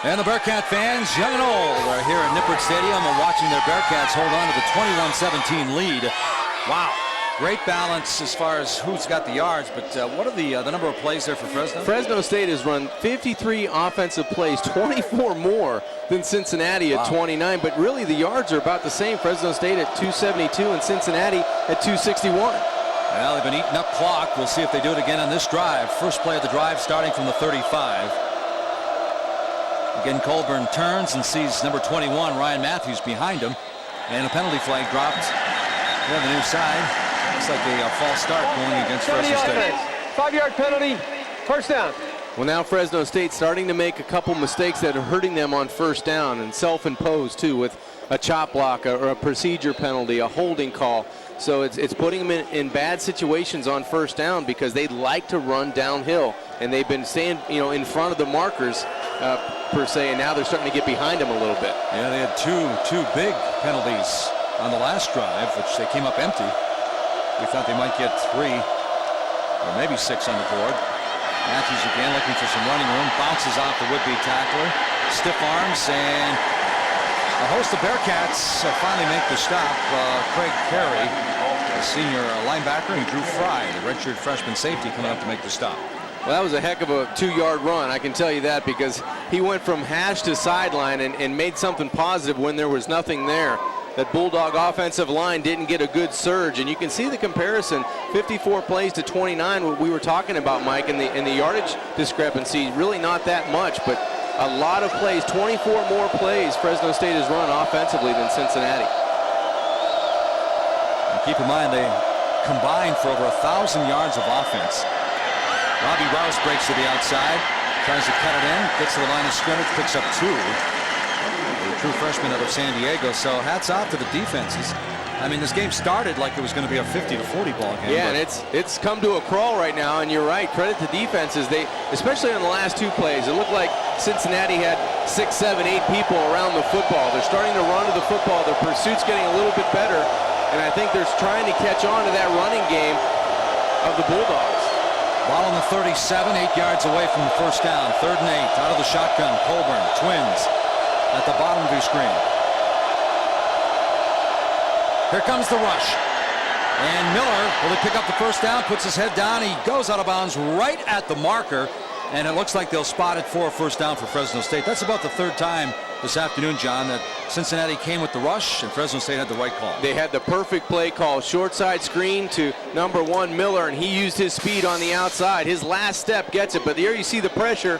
And the Bearcat fans, young and old, are here at Nippert Stadium and watching their Bearcats hold on to the 21-17 lead. Wow. Great balance as far as who's got the yards, but what are the number of plays there for Fresno? Fresno State has run 53 offensive plays, 24 more than Cincinnati at 29, but really the yards are about the same. Fresno State at 272 and Cincinnati at 261. Well, they've been eating up clock. We'll see if they do it again on this drive. First play of the drive starting from the 35. Again, Colburn turns and sees number 21, Ryan Matthews, behind him. And a penalty flag dropped on the near side. Looks like a false start going against Fresno State. 5-yard penalty, 1st down. Well, now Fresno State starting to make a couple mistakes that are hurting them on 1st down, and self-imposed too, with a chop block or a procedure penalty, a holding call. So it's putting them in bad situations on 1st down because they like to run downhill, and they've been staying, in front of the markers per se, and now they're starting to get behind them a little bit. Yeah, they had two big penalties on the last drive, which they came up empty. We thought they might get 3 or maybe 6 on the board. Matthews again looking for some running room, bounces off the would-be tackler, stiff arms, and a host of Bearcats finally make the stop. Craig Carey, a senior linebacker, and Drew Fry, the redshirt freshman safety, coming up to make the stop. Well, that was a heck of a 2-yard run, I can tell you that, because he went from hash to sideline and made something positive when there was nothing there. That Bulldog offensive line didn't get a good surge, and you can see the comparison, 54 plays to 29, what we were talking about, Mike, and the yardage discrepancy, really not that much, but a lot of plays, 24 more plays Fresno State has run offensively than Cincinnati. And keep in mind, they combined for over 1,000 yards of offense. Robbie Rouse breaks to the outside, tries to cut it in, gets to the line of scrimmage, picks up 2. The true freshman out of San Diego, so hats off to the defenses. I mean, this game started like it was going to be a 50-40 ball game. Yeah, and it's come to a crawl right now, and you're right, credit to defenses. They, especially on the last 2 plays, it looked like Cincinnati had 6, 7, 8 people around the football. They're starting to run to the football. Their pursuit's getting a little bit better, and I think they're trying to catch on to that running game of the Bulldogs. Ball on the 37, 8 yards away from the 1st down. 3rd and 8, out of the shotgun. Colburn, Twins at the bottom of your screen. Here comes the rush. And Miller, will he pick up the first down, puts his head down. He goes out of bounds right at the marker. And it looks like they'll spot it for a first down for Fresno State. That's about the third time this afternoon, John, that Cincinnati came with the rush and Fresno State had the right call. They had the perfect play call. Short side screen to number 1 Miller, and he used his speed on the outside. His last step gets it, but there you see the pressure.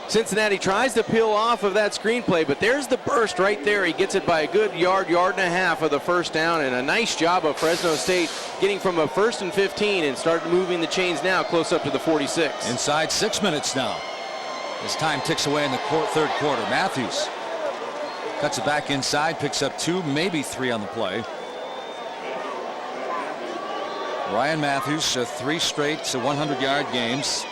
Cincinnati tries to peel off of that screenplay, but there's the burst right there. He gets it by a good yard and a half of the first down, and a nice job of Fresno State getting from a 1st and 15 and start moving the chains now close up to the 46. Inside 6 minutes now. As time ticks away in the third quarter. Matthews cuts it back inside, picks up 2, maybe 3 on the play. Ryan Matthews, 3 straight 100-yard games.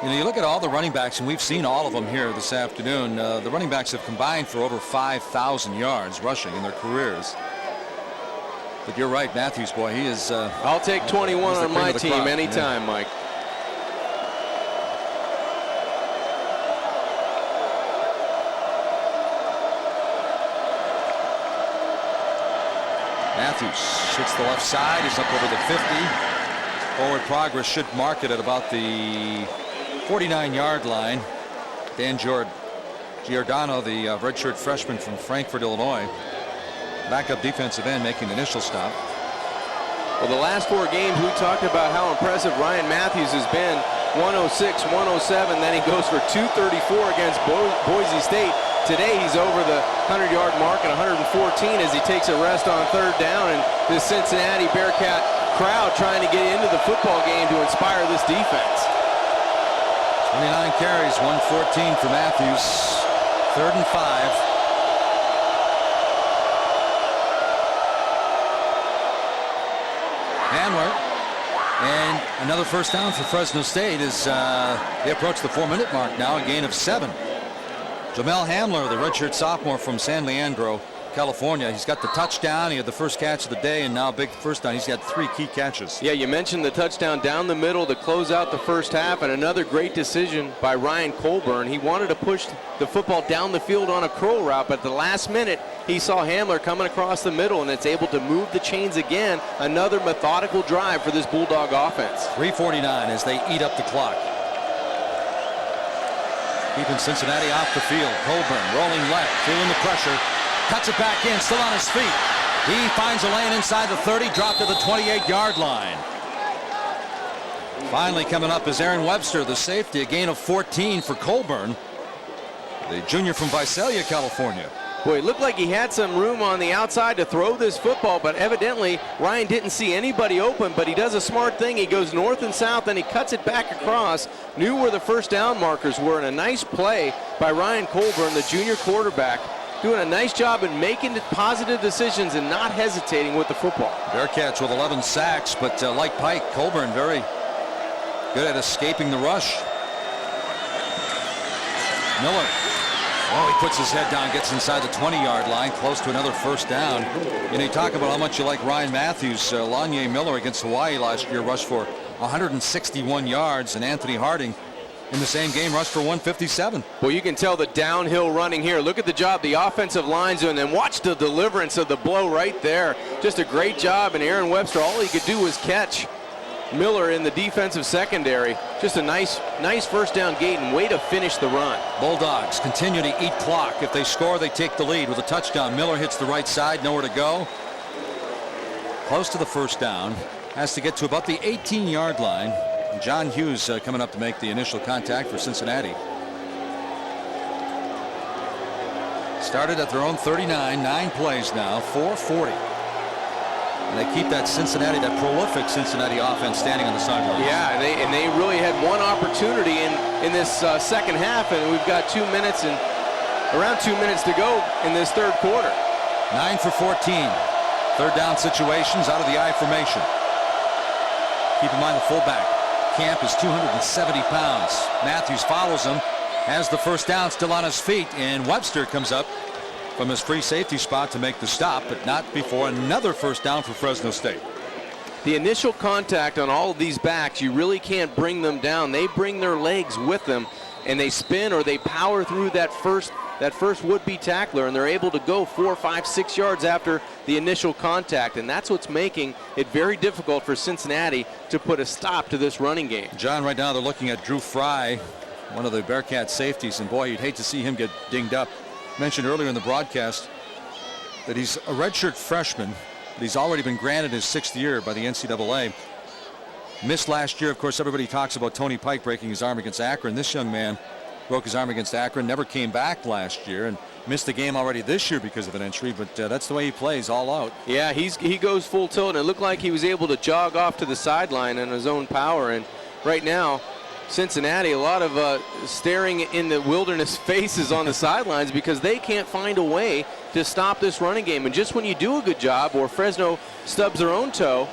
You know, you look at all the running backs, and we've seen all of them here this afternoon. The running backs have combined for over 5,000 yards rushing in their careers. But you're right, Matthews, boy, he is. I'll take 21 on my team anytime, Mike. Matthews hits the left side. He's up over the 50. Forward progress should mark it at about the 49-yard line. Dan Giordano, the redshirt freshman from Frankfort, Illinois. Backup defensive end making the initial stop. Well, the last 4 games we talked about how impressive Ryan Matthews has been. 106, 107, then he goes for 234 against Boise State. Today he's over the 100-yard mark at 114 as he takes a rest on 3rd down, and this Cincinnati Bearcat crowd trying to get into the football game to inspire this defense. 29 carries, 114 for Matthews. 3rd and 5. Handler. And another first down for Fresno State as they approach the 4-minute mark now, a gain of 7. Jamel Handler, the redshirt sophomore from San Leandro, California. He's got the touchdown. He had the first catch of the day, and now a big first down. He's got 3 key catches. Yeah, you mentioned the touchdown down the middle to close out the first half, and another great decision by Ryan Colburn. He wanted to push the football down the field on a curl route, but at the last minute, he saw Handler coming across the middle, and it's able to move the chains again. Another methodical drive for this Bulldog offense. 3:49 as they eat up the clock. Keeping Cincinnati off the field. Colburn rolling left, feeling the pressure. Cuts it back in, still on his feet. He finds a lane inside the 30, dropped to the 28-yard line. Finally coming up is Aaron Webster, the safety, a gain of 14 for Colburn, the junior from Visalia, California. Boy, it looked like he had some room on the outside to throw this football, but evidently Ryan didn't see anybody open, but he does a smart thing. He goes north and south, and he cuts it back across, knew where the first down markers were, and a nice play by Ryan Colburn, the junior quarterback, doing a nice job in making positive decisions and not hesitating with the football. Bearcats with 11 sacks, but like Pike, Colburn very good at escaping the rush. Miller. Oh, he puts his head down, gets inside the 20-yard line, close to another first down. And you talk about how much you like Ryan Matthews. Lanye Miller against Hawaii last year rushed for 161 yards, and Anthony Harding in the same game rushed for 157. Well, you can tell the downhill running here. Look at the job the offensive line's doing, and watch the deliverance of the blow right there. Just a great job, and Aaron Webster, all he could do was catch Miller in the defensive secondary. Just a nice first down gate and way to finish the run. Bulldogs continue to eat clock. If they score, they take the lead with a touchdown. Miller hits the right side, nowhere to go. Close to the first down. Has to get to about the 18-yard line. John Hughes coming up to make the initial contact for Cincinnati. Started at their own 39, 9 plays now, 4:40. And they keep that prolific Cincinnati offense standing on the sideline. Yeah, and they really had one opportunity in this second half, and we've got around 2 minutes to go in this third quarter. 9 for 14. Third down situations out of the I formation. Keep in mind the fullback, Camp, is 270 pounds. Matthews follows him, has the first down, still on his feet, and Webster comes up from his free safety spot to make the stop, but not before another first down for Fresno State. The initial contact on all of these backs, you really can't bring them down. They bring their legs with them, and they spin or they power through that first that first would-be tackler, and they're able to go 4, 5, 6 yards after the initial contact, and that's what's making it very difficult for Cincinnati to put a stop to this running game. John, right now they're looking at Drew Fry, one of the Bearcat safeties, and boy, you'd hate to see him get dinged up. Mentioned earlier in the broadcast that he's a redshirt freshman, but he's already been granted his 6th year by the NCAA. Missed last year. Of course, everybody talks about Tony Pike breaking his arm against Akron. This young man broke his arm against Akron, never came back last year, and missed the game already this year because of an injury, but that's the way he plays, all out. Yeah, he goes full tilt, and it looked like he was able to jog off to the sideline on his own power, and right now, Cincinnati, a lot of staring in the wilderness faces on the sidelines because they can't find a way to stop this running game, and just when you do a good job or Fresno stubs their own toe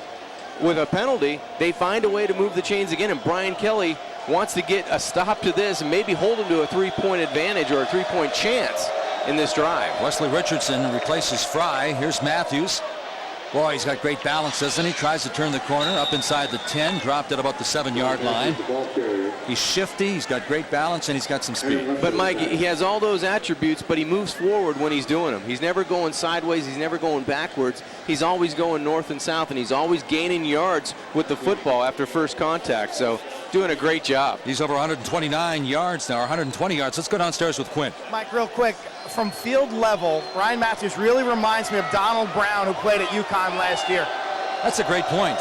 with a penalty, they find a way to move the chains again, and Brian Kelly wants to get a stop to this and maybe hold him to a 3-point advantage or a 3-point chance in this drive. Wesley Richardson replaces Fry. Here's Matthews. Boy, he's got great balance, doesn't he? Tries to turn the corner up inside the 10, dropped at about the 7-yard line. He's shifty, he's got great balance, and he's got some speed. But Mike, he has all those attributes, but he moves forward when he's doing them. He's never going sideways, he's never going backwards. He's always going north and south, and he's always gaining yards with the football after first contact. So doing a great job. He's over 129 yards now, 120 yards. Let's go downstairs with Quinn. Mike, real quick, from field level, Ryan Matthews really reminds me of Donald Brown, who played at UConn last year. That's a great point.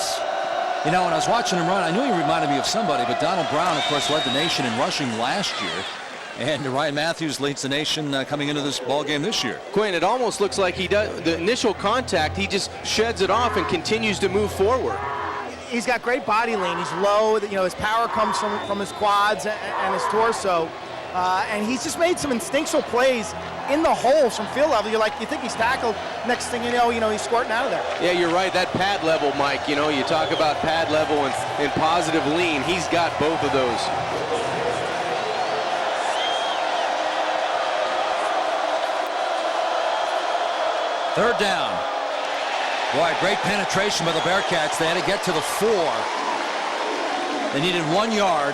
You know, when I was watching him run, I knew he reminded me of somebody, but Donald Brown, of course, led the nation in rushing last year. And Ryan Matthews leads the nation coming into this ball game this year. Quinn, it almost looks like he does the initial contact, he just sheds it off and continues to move forward. He's got great body lean. He's low. You know, his power comes from his quads and his torso. And he's just made some instinctual plays in the holes from field level. You think he's tackled. Next thing you know, he's squirting out of there. Yeah, you're right. That pad level, Mike, you know, you talk about pad level and positive lean. He's got both of those. Third down. Boy, great penetration by the Bearcats. They had to get to the 4. They needed 1 yard.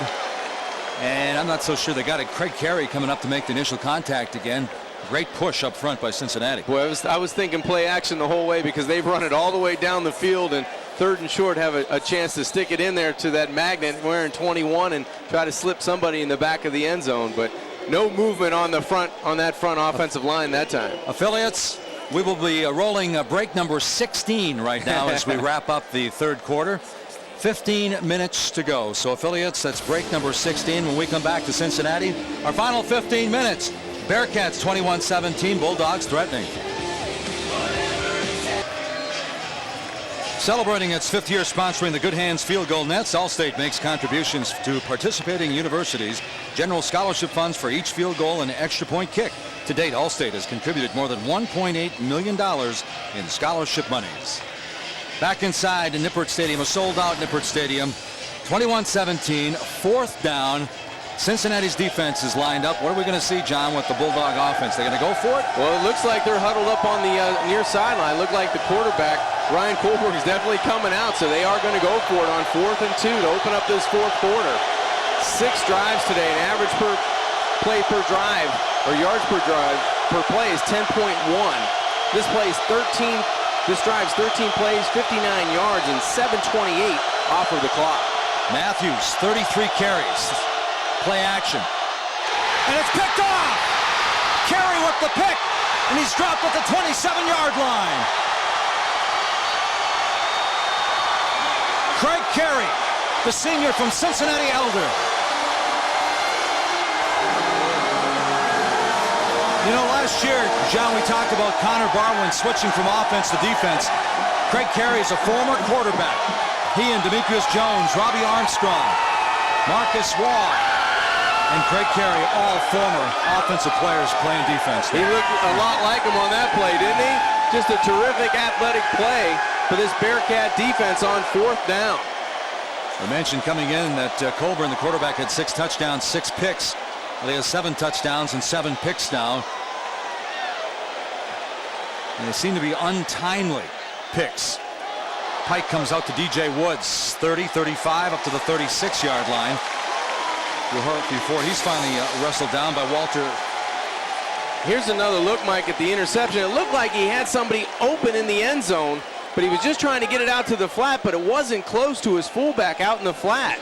And I'm not so sure they got it. Craig Carey coming up to make the initial contact again. Great push up front by Cincinnati. Boy, I was thinking play action the whole way because they've run it all the way down the field, and 3rd and short have a chance to stick it in there to that magnet wearing 21 and try to slip somebody in the back of the end zone. But no movement on that front offensive line that time. Affiliates, we will be rolling break number 16 right now as we wrap up the 3rd quarter. 15 minutes to go. So affiliates, that's break number 16. When we come back to Cincinnati, our final 15 minutes. Bearcats 21-17, Bulldogs threatening. Celebrating its 5th year sponsoring the Good Hands Field Goal Nets, Allstate makes contributions to participating universities, general scholarship funds for each field goal and extra point kick. To date, Allstate has contributed more than $1.8 million in scholarship monies. Back inside in Nippert Stadium, a sold-out Nippert Stadium, 21-17, 4th down. Cincinnati's defense is lined up. What are we going to see, John, with the Bulldog offense? They're going to go for it? Well, it looks like they're huddled up on the near sideline. Look like the quarterback, Ryan Kohlberg, is definitely coming out, so they are going to go for it on 4th and 2 to open up this 4th quarter. 6 drives today, an average per play per drive, or yards per drive per play is 10.1. This drive's 13 plays, 59 yards, and 7:28 off of the clock. Matthews, 33 carries. Play action. And it's picked off! Carey with the pick, and he's dropped at the 27-yard line. Craig Carey, the senior from Cincinnati Elder. You know, last year, John, we talked about Connor Barwin switching from offense to defense. Craig Carey is a former quarterback. He and Demetrius Jones, Robbie Armstrong, Marcus Waugh, and Craig Carey, all former offensive players playing defense. He looked a lot like him on that play, didn't he? Just a terrific athletic play for this Bearcat defense on 4th down. I mentioned coming in that Colburn, the quarterback, had 6 touchdowns, 6 picks. Well, he has 7 touchdowns and 7 picks now. And they seem to be untimely picks. Pike comes out to DJ Woods, 30, 35, up to the 36-yard line. Before he's finally wrestled down by Walter Here's another look, Mike, at the interception. It looked like he had somebody open in the end zone, but he was just trying to get it out to the flat, but it wasn't close to his fullback out in the flat.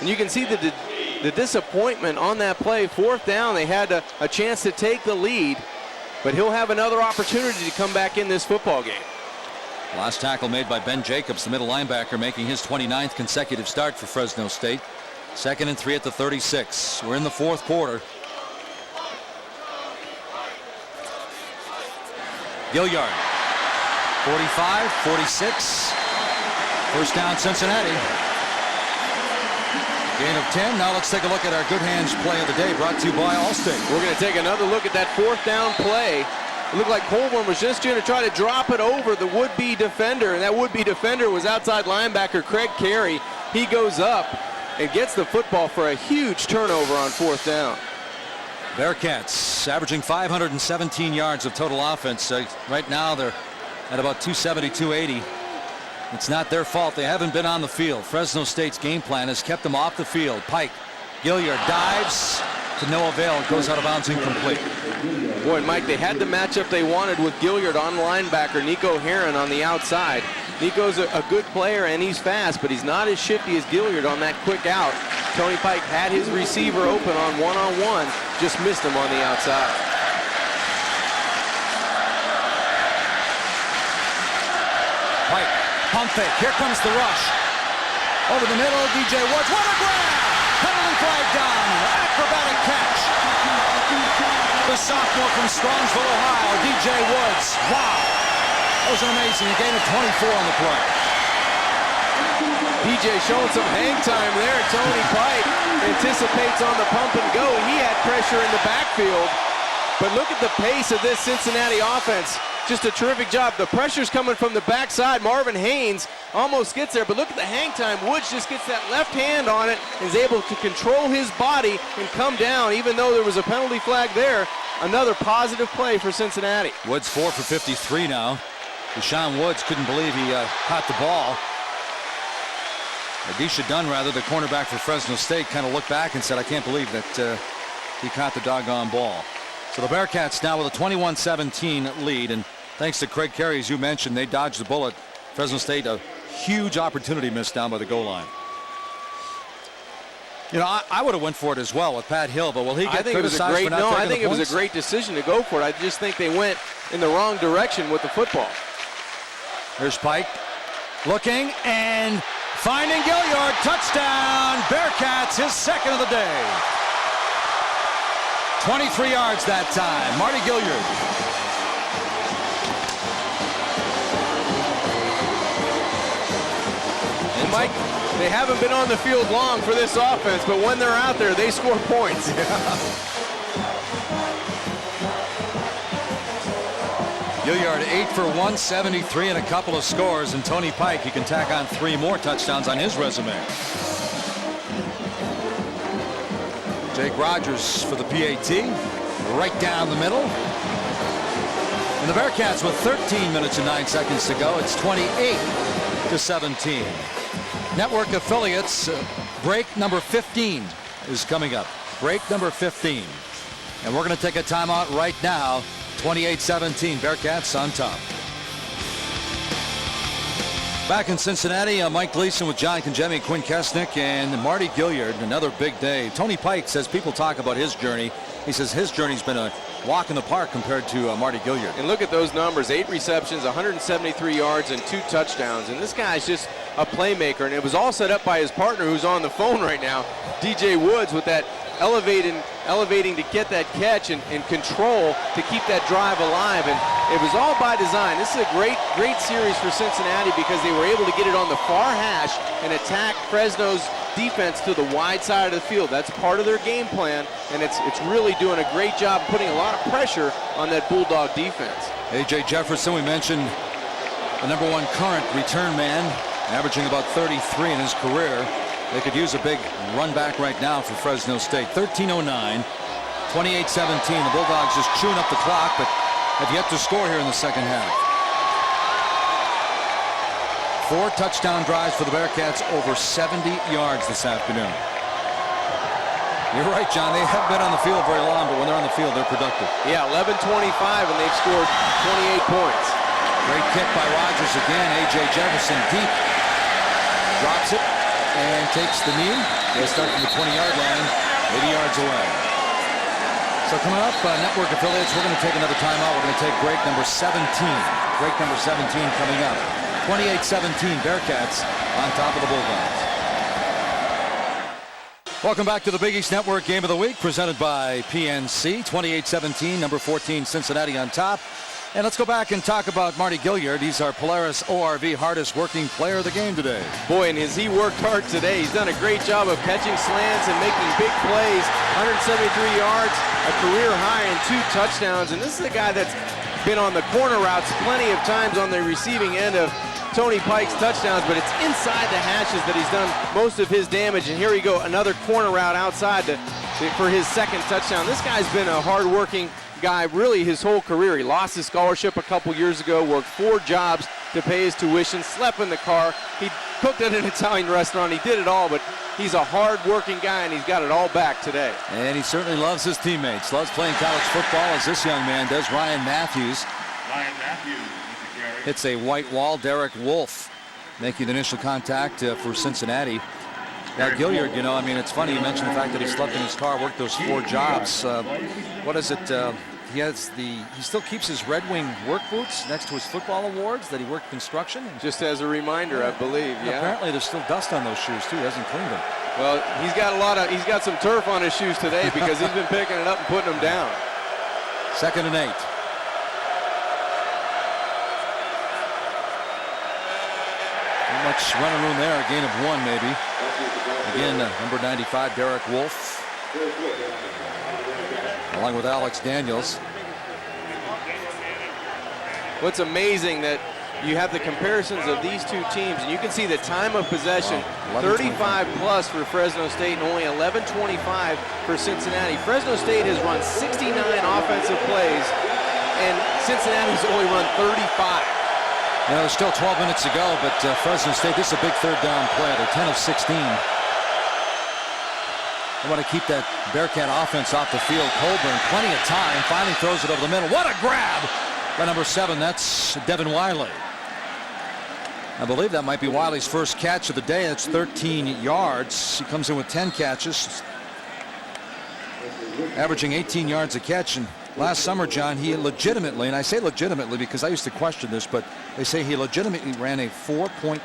And you can see the disappointment on that play. 4th down, they had a chance to take the lead, but he'll have another opportunity to come back in this football game. Last tackle made by Ben Jacobs, the middle linebacker, making his 29th consecutive start for Fresno State. 2nd and 3 at the 36. We're in the 4th quarter. Gilliard, 45, 46. First down, Cincinnati. Gain of 10. Now let's take a look at our good hands play of the day, brought to you by Allstate. We're going to take another look at that 4th down play. It looked like Colburn was just going to try to drop it over the would-be defender, and that would-be defender was outside linebacker Craig Carey. He goes up and gets the football for a huge turnover on 4th down. Bearcats averaging 517 yards of total offense. Right now they're at about 270, 280. It's not their fault. They haven't been on the field. Fresno State's game plan has kept them off the field. Pike, Gilliard dives to no avail. Goes out of bounds, incomplete. Boy, Mike, they had the matchup they wanted with Gilliard on linebacker, Nico Heron on the outside. Nico's a good player and he's fast, but he's not as shifty as Gilliard on that quick out. Tony Pike had his receiver open on one-on-one, just missed him on the outside. Pike, pump fake. Here comes the rush. Over the middle, DJ Woods. What a grab! Penalty flag down. Acrobatic catch. The sophomore from Strongsville, Ohio, DJ Woods. Wow. That was an amazing. A gain of 24 on the play. DJ showing some hang time there. Tony Pike anticipates on the pump and go. He had pressure in the backfield. But look at the pace of this Cincinnati offense. Just a terrific job. The pressure's coming from the backside. Marvin Haynes almost gets there, but look at the hang time. Woods just gets that left hand on it, is able to control his body and come down, even though there was a penalty flag there. Another positive play for Cincinnati. Woods 4 for 53 now. Deshaun Woods couldn't believe he caught the ball. Adisha Dunn, rather, the cornerback for Fresno State, kind of looked back and said, I can't believe that he caught the doggone ball. So the Bearcats now with a 21-17 lead, and thanks to Craig Carey, as you mentioned, they dodged the bullet. Fresno State, a huge opportunity missed down by the goal line. You know, I would have went for it as well with Pat Hill, but will he get criticized for not taking the points? I think it was a great decision to go for it. I just think they went in the wrong direction with the football. Here's Pike looking and finding Gilliard. Touchdown, Bearcats, his 2nd of the day. 23 yards that time. Marty Gilliard. And Mike, they haven't been on the field long for this offense, but when they're out there, they score points. Gilliard 8 for 173 and a couple of scores, and Tony Pike, he can tack on 3 more touchdowns on his resume. Jake Rogers for the PAT, right down the middle. And the Bearcats with 13 minutes and 9 seconds to go. It's 28-17. Network affiliates, break number 15 is coming up. Break number 15. And we're going to take a timeout right now. 28-17, Bearcats on top. Back in Cincinnati, Mike Gleason with John Congemi, Quinn Kesnick, and Marty Gilliard. Another big day. Tony Pike says people talk about his journey. He says his journey's been a walk in the park compared to Marty Gilliard. And look at those numbers, 8 receptions, 173 yards, and 2 touchdowns. And this guy's just a playmaker, and it was all set up by his partner who's on the phone right now, DJ Woods, with that elevating to get that catch and control to keep that drive alive. And it was all by design. This is a great series for Cincinnati because they were able to get it on the far hash and attack Fresno's defense to the wide side of the field. That's part of their game plan, and it's really doing a great job putting a lot of pressure on that Bulldog defense. A.J. Jefferson, we mentioned, the #1 current return man, averaging about 33 in his career. They could use a big run back right now for Fresno State. 13:09, 28-17. The Bulldogs just chewing up the clock, but have yet to score here in the second half. 4 touchdown drives for the Bearcats, over 70 yards this afternoon. You're right, John. They haven't been on the field very long, but when they're on the field, they're productive. Yeah, 11-25, and they've scored 28 points. Great kick by Rogers again. A.J. Jefferson deep. Drops it and takes the knee. They start from the 20-yard line, 80 yards away. So coming up, network affiliates, we're going to take another timeout. We're going to take break number 17. Break number 17 coming up. 28-17, Bearcats on top of the Bulldogs. Welcome back to the Big East Network Game of the Week, presented by PNC. 28-17, number 14, Cincinnati on top. And let's go back and talk about Marty Gilliard. He's our Polaris ORV hardest working player of the game today. Boy, and has he worked hard today. He's done a great job of catching slants and making big plays. 173 yards, a career high, and 2 touchdowns. And this is a guy that's been on the corner routes plenty of times on the receiving end of Tony Pike's touchdowns, but it's inside the hashes that he's done most of his damage. And here we go, another corner route outside for his second touchdown. This guy's been a hard-working guy really his whole career. He lost his scholarship a couple years ago, worked 4 jobs to pay his tuition, slept in the car. He cooked at an Italian restaurant. He did it all, but he's a hard-working guy, and he's got it all back today. And he certainly loves his teammates, loves playing college football as this young man does. Ryan Matthews hits a white wall. Derek Wolfe making the initial contact for Cincinnati. Now, Gilliard, you know, I mean, it's funny you mentioned the fact that he slept in his car, worked those 4 jobs. What is it? He still keeps his Red Wing work boots next to his football awards that he worked construction. Just as a reminder, I believe. Yeah. Apparently, there's still dust on those shoes too. He hasn't cleaned them. Well, he's got some turf on his shoes today because he's been picking it up and putting them down. 2nd and 8. Not much running room there. A gain of 1 maybe. Again, number 95, Derek Wolfe, along with Alex Daniels. What's amazing that you have the comparisons of these 2 teams, and you can see the time of possession, 35 plus for Fresno State and only 11:25 for Cincinnati. Fresno State has run 69 offensive plays, and Cincinnati's only run 35. You know, there's still 12 minutes to go, but Fresno State, this is a big 3rd down play. They're 10 of 16. They want to keep that Bearcat offense off the field. Colburn, plenty of time, finally throws it over the middle. What a grab by number 7. That's Devin Wiley. I believe that might be Wiley's first catch of the day. That's 13 yards. He comes in with 10 catches, averaging 18 yards a catch. And last summer, John, he legitimately, and I say legitimately because I used to question this, but they say he legitimately ran a 4.25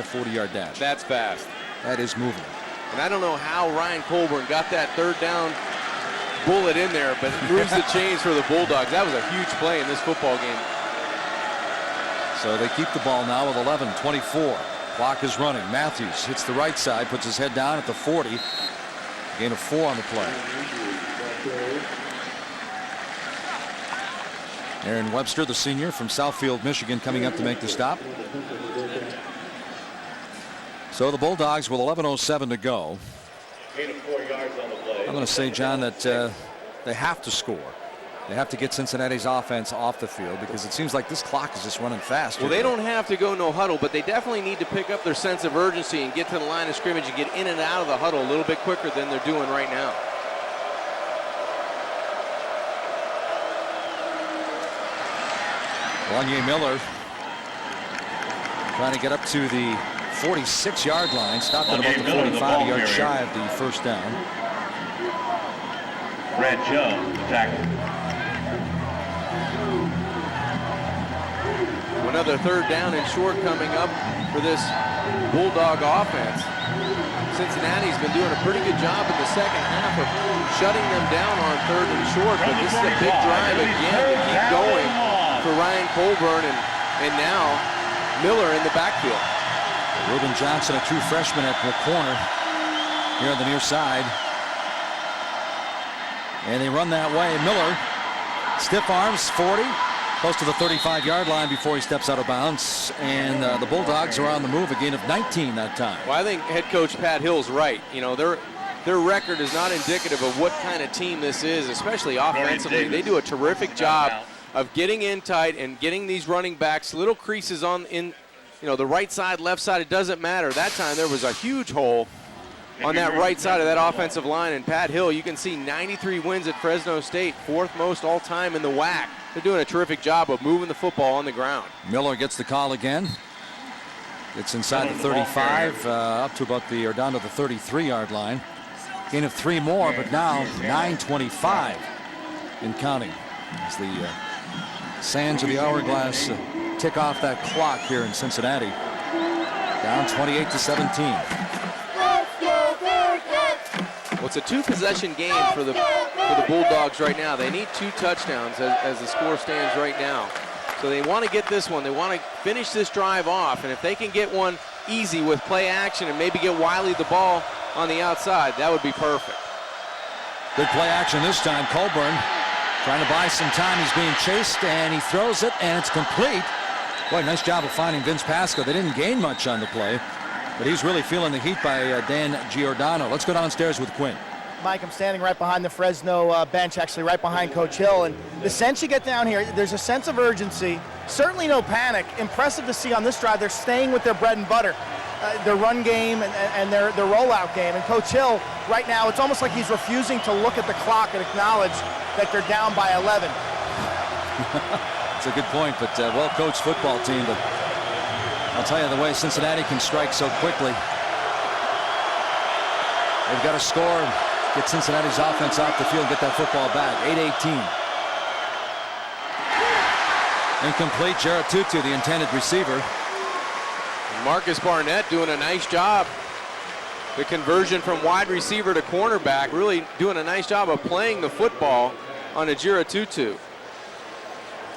40-yard dash. That's fast. That is moving. And I don't know how Ryan Colburn got that 3rd down bullet in there, but it moves the chains for the Bulldogs. That was a huge play in this football game. So they keep the ball now with 11:24. Clock is running. Matthews hits the right side, puts his head down at the 40. Gain of 4 on the play. Aaron Webster, the senior from Southfield, Michigan, coming up to make the stop. So the Bulldogs with 11:07 to go. I'm going to say, John, that they have to score. They have to get Cincinnati's offense off the field because it seems like this clock is just running fast. Well, they don't have to go no huddle, but they definitely need to pick up their sense of urgency and get to the line of scrimmage and get in and out of the huddle a little bit quicker than they're doing right now. Wanye Miller trying to get up to the 46-yard line, stopped at about the 45, yards shy of the 1st down. Brad Jones, tackle. Another 3rd down and short coming up for this Bulldog offense. Cincinnati's been doing a pretty good job in the second half of shutting them down on 3rd and short, but this is a big drive again to keep going for Ryan Colburn and now Miller in the backfield. Reuben Johnson, a true freshman at the corner here on the near side. And they run that way. Miller, stiff arms, 40, close to the 35-yard line before he steps out of bounds. And the Bulldogs are on the move, a gain of 19 that time. Well, I think head coach Pat Hill's right. You know, their record is not indicative of what kind of team this is, especially offensively. They do a terrific job of getting in tight and getting these running backs little creases on in, you know, the right side, left side. It doesn't matter. That time there was a huge hole on that right side of that offensive line. And Pat Hill, you can see 93 wins at Fresno State, 4th most all time in the WAC. They're doing a terrific job of moving the football on the ground. Miller gets the call again. It's inside the 35, up to about or down to the 33-yard line. Gain of 3 more, but now 9:25 in counting. As the sands of the hourglass tick off that clock here in Cincinnati. Down 28-17. Well, it's a 2-possession game for the Bulldogs right now. They need 2 touchdowns as the score stands right now. So they want to get this one. They want to finish this drive off. And if they can get one easy with play action and maybe get Wiley the ball on the outside, that would be perfect. Good play action this time. Colburn trying to buy some time. He's being chased, and he throws it, and it's complete. Boy, nice job of finding Vince Pasco. They didn't gain much on the play, but he's really feeling the heat by Dan Giordano. Let's go downstairs with Quinn. Mike, I'm standing right behind the Fresno bench, actually right behind Coach Hill, and the sense you get down here, there's a sense of urgency, certainly no panic. Impressive to see on this drive, they're staying with their bread and butter, their run game and their rollout game. And Coach Hill, right now, it's almost like he's refusing to look at the clock and acknowledge that they're down by 11. It's a good point, but well-coached football team. But I'll tell you, the way Cincinnati can strike so quickly, they've got to score, get Cincinnati's offense off the field, get that football back. 8-18. Incomplete. Jarrett Tutu, the intended receiver. Marcus Barnett doing a nice job. The conversion from wide receiver to cornerback, really doing a nice job of playing the football on Ajira Tutu.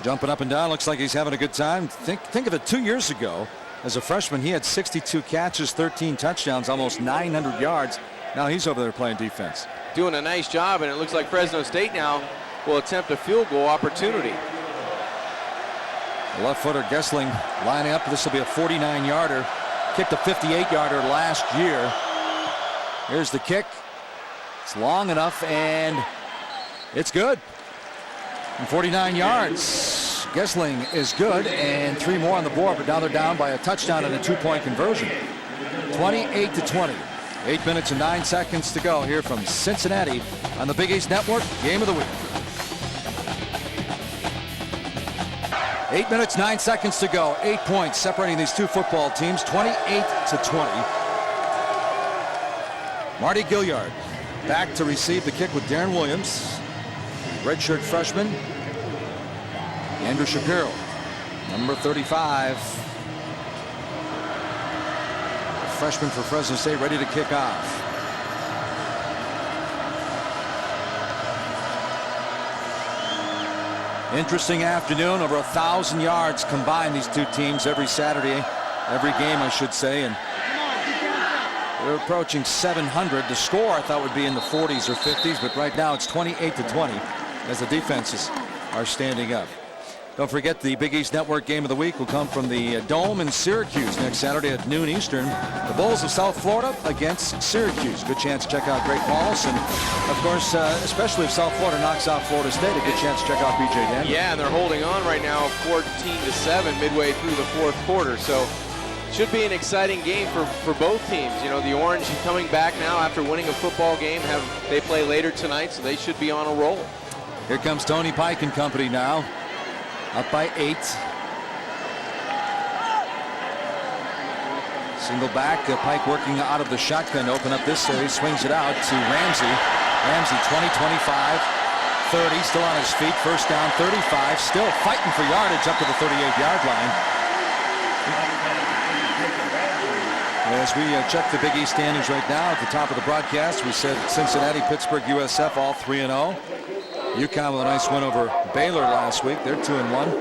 Jumping up and down, looks like he's having a good time. Think of it, 2 years ago, as a freshman, he had 62 catches, 13 touchdowns, almost 900 yards. Now he's over there playing defense. Doing a nice job, and it looks like Fresno State now will attempt a field goal opportunity. The left footer Gessling lining up. This will be a 49-yarder. Kicked a 58-yarder last year. Here's the kick. It's long enough, and it's good. And 49 yards. Gessling is good, and 3 more on the board, but now they're down by a touchdown and a 2-point conversion. 28-20. 8 minutes and 9 seconds to go here from Cincinnati on the Big East Network Game of the Week. 8 minutes, 9 seconds to go. 8 points separating these two football teams, 28-20. Marty Gilliard back to receive the kick with Darren Williams. Redshirt freshman. Andrew Shapiro, number 35. Freshman for Fresno State, ready to kick off. Interesting afternoon, over 1,000 yards combined, these two teams every Saturday, every game I should say, and they're approaching 700. The score I thought would be in the 40s or 50s, but right now it's 28-20 as the defenses are standing up. Don't forget, the Big East Network Game of the Week will come from the Dome in Syracuse next Saturday at noon Eastern. The Bulls of South Florida against Syracuse. Good chance to check out Great Balls, and of course, especially if South Florida knocks out Florida State, a good chance to check out BJ Daniel. Yeah, and they're holding on right now 14-7 midway through the 4th quarter. So should be an exciting game for both teams. You know, the Orange coming back now after winning a football game. They play later tonight, so they should be on a roll. Here comes Tony Pike and company now. Up by 8. Single back. Pike working out of the shotgun to open up this series. Swings it out to Ramsey. Ramsey 20, 25, 30. Still on his feet. First down, 35. Still fighting for yardage up to the 38-yard line. As we check the Big East standings right now, at the top of the broadcast, we said Cincinnati, Pittsburgh, USF, all 3-0. UConn with a nice win over Baylor last week. They're 2-1.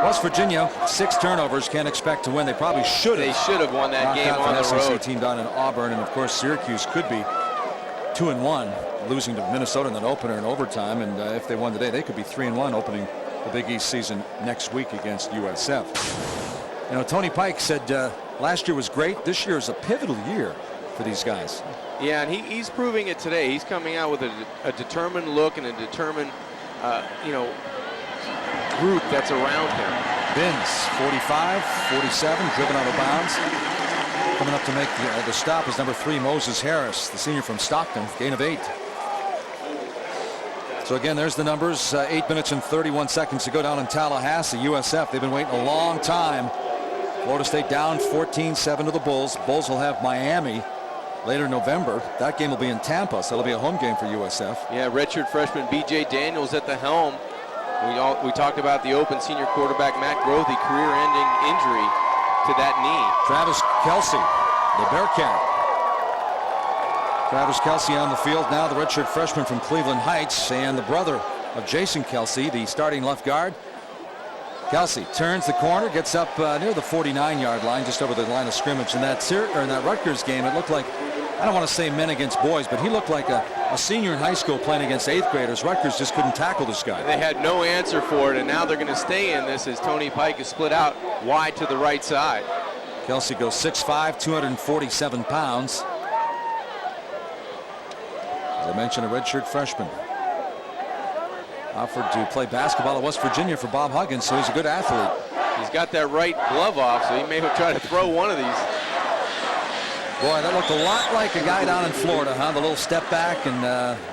West Virginia, 6 turnovers. Can't expect to win. They probably should have. They should have won that game on the SEC road. Team down in Auburn, and of course Syracuse could be 2-1, losing to Minnesota in that opener in overtime. And if they won today, they could be 3-1, opening the Big East season next week against USF. You know, Tony Pike said last year was great. This year is a pivotal year for these guys. Yeah, and he's proving it today. He's coming out with a determined look and a determined, group that's around him. Binns, 45, 47, driven out of bounds. Coming up to make the stop is number 3, Moses Harris, the senior from Stockton, gain of 8. So again, there's the numbers. 8 minutes and 31 seconds to go down in Tallahassee. USF, they've been waiting a long time. Florida State down 14-7 to the Bulls. Bulls will have Miami later in November. That game will be in Tampa, so it'll be a home game for USF. Yeah, redshirt freshman B.J. Daniels at the helm. We talked about the open senior quarterback Matt Grothe, career-ending injury to that knee. Travis Kelsey, the Bearcat. Travis Kelsey on the field now, the redshirt freshman from Cleveland Heights, and the brother of Jason Kelsey, the starting left guard. Kelsey turns the corner, gets up near the 49-yard line, just over the line of scrimmage. In that Rutgers game, it looked like, I don't want to say men against boys, but he looked like a senior in high school playing against 8th graders. Rutgers just couldn't tackle this guy. They had no answer for it, and now they're going to stay in this as Tony Pike is split out wide to the right side. Kelsey goes 6'5", 247 pounds. As I mentioned, a redshirt freshman. Offered to play basketball at West Virginia for Bob Huggins, so he's a good athlete. He's got that right glove off, so he may try to throw one of these. Boy, that looked a lot like a guy down in Florida, huh? The little step back and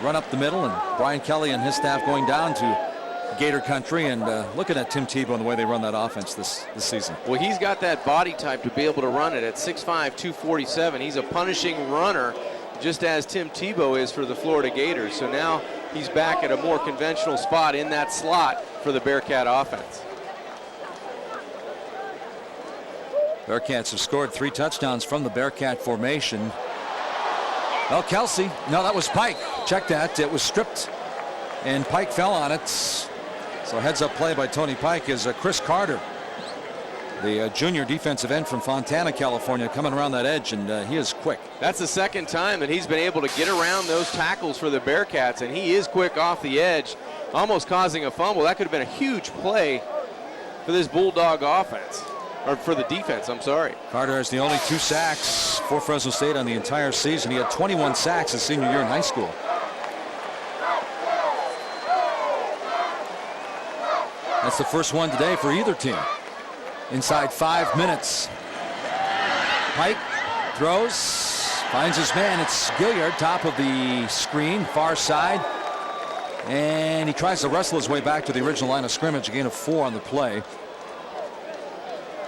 run up the middle, and Brian Kelly and his staff going down to Gator country and looking at Tim Tebow and the way they run that offense this season. Well, he's got that body type to be able to run it at 6'5", 247. He's a punishing runner, just as Tim Tebow is for the Florida Gators. So now he's back at a more conventional spot in that slot for the Bearcat offense. Bearcats have scored 3 touchdowns from the Bearcat formation. Well, Kelsey, no, that was Pike. Check that. It was stripped, and Pike fell on it. So heads-up play by Tony Pike is Chris Carter, the junior defensive end from Fontana, California, coming around that edge, and he is quick. That's the second time that he's been able to get around those tackles for the Bearcats, and he is quick off the edge, almost causing a fumble. That could have been a huge play for this Bulldog offense. Or for the defense, I'm sorry. Carter has the only 2 sacks for Fresno State on the entire season. He had 21 sacks his senior year in high school. That's the first one today for either team. Inside 5 minutes. Pike throws, finds his man. It's Gilliard, top of the screen, far side. And he tries to wrestle his way back to the original line of scrimmage. A gain of 4 on the play.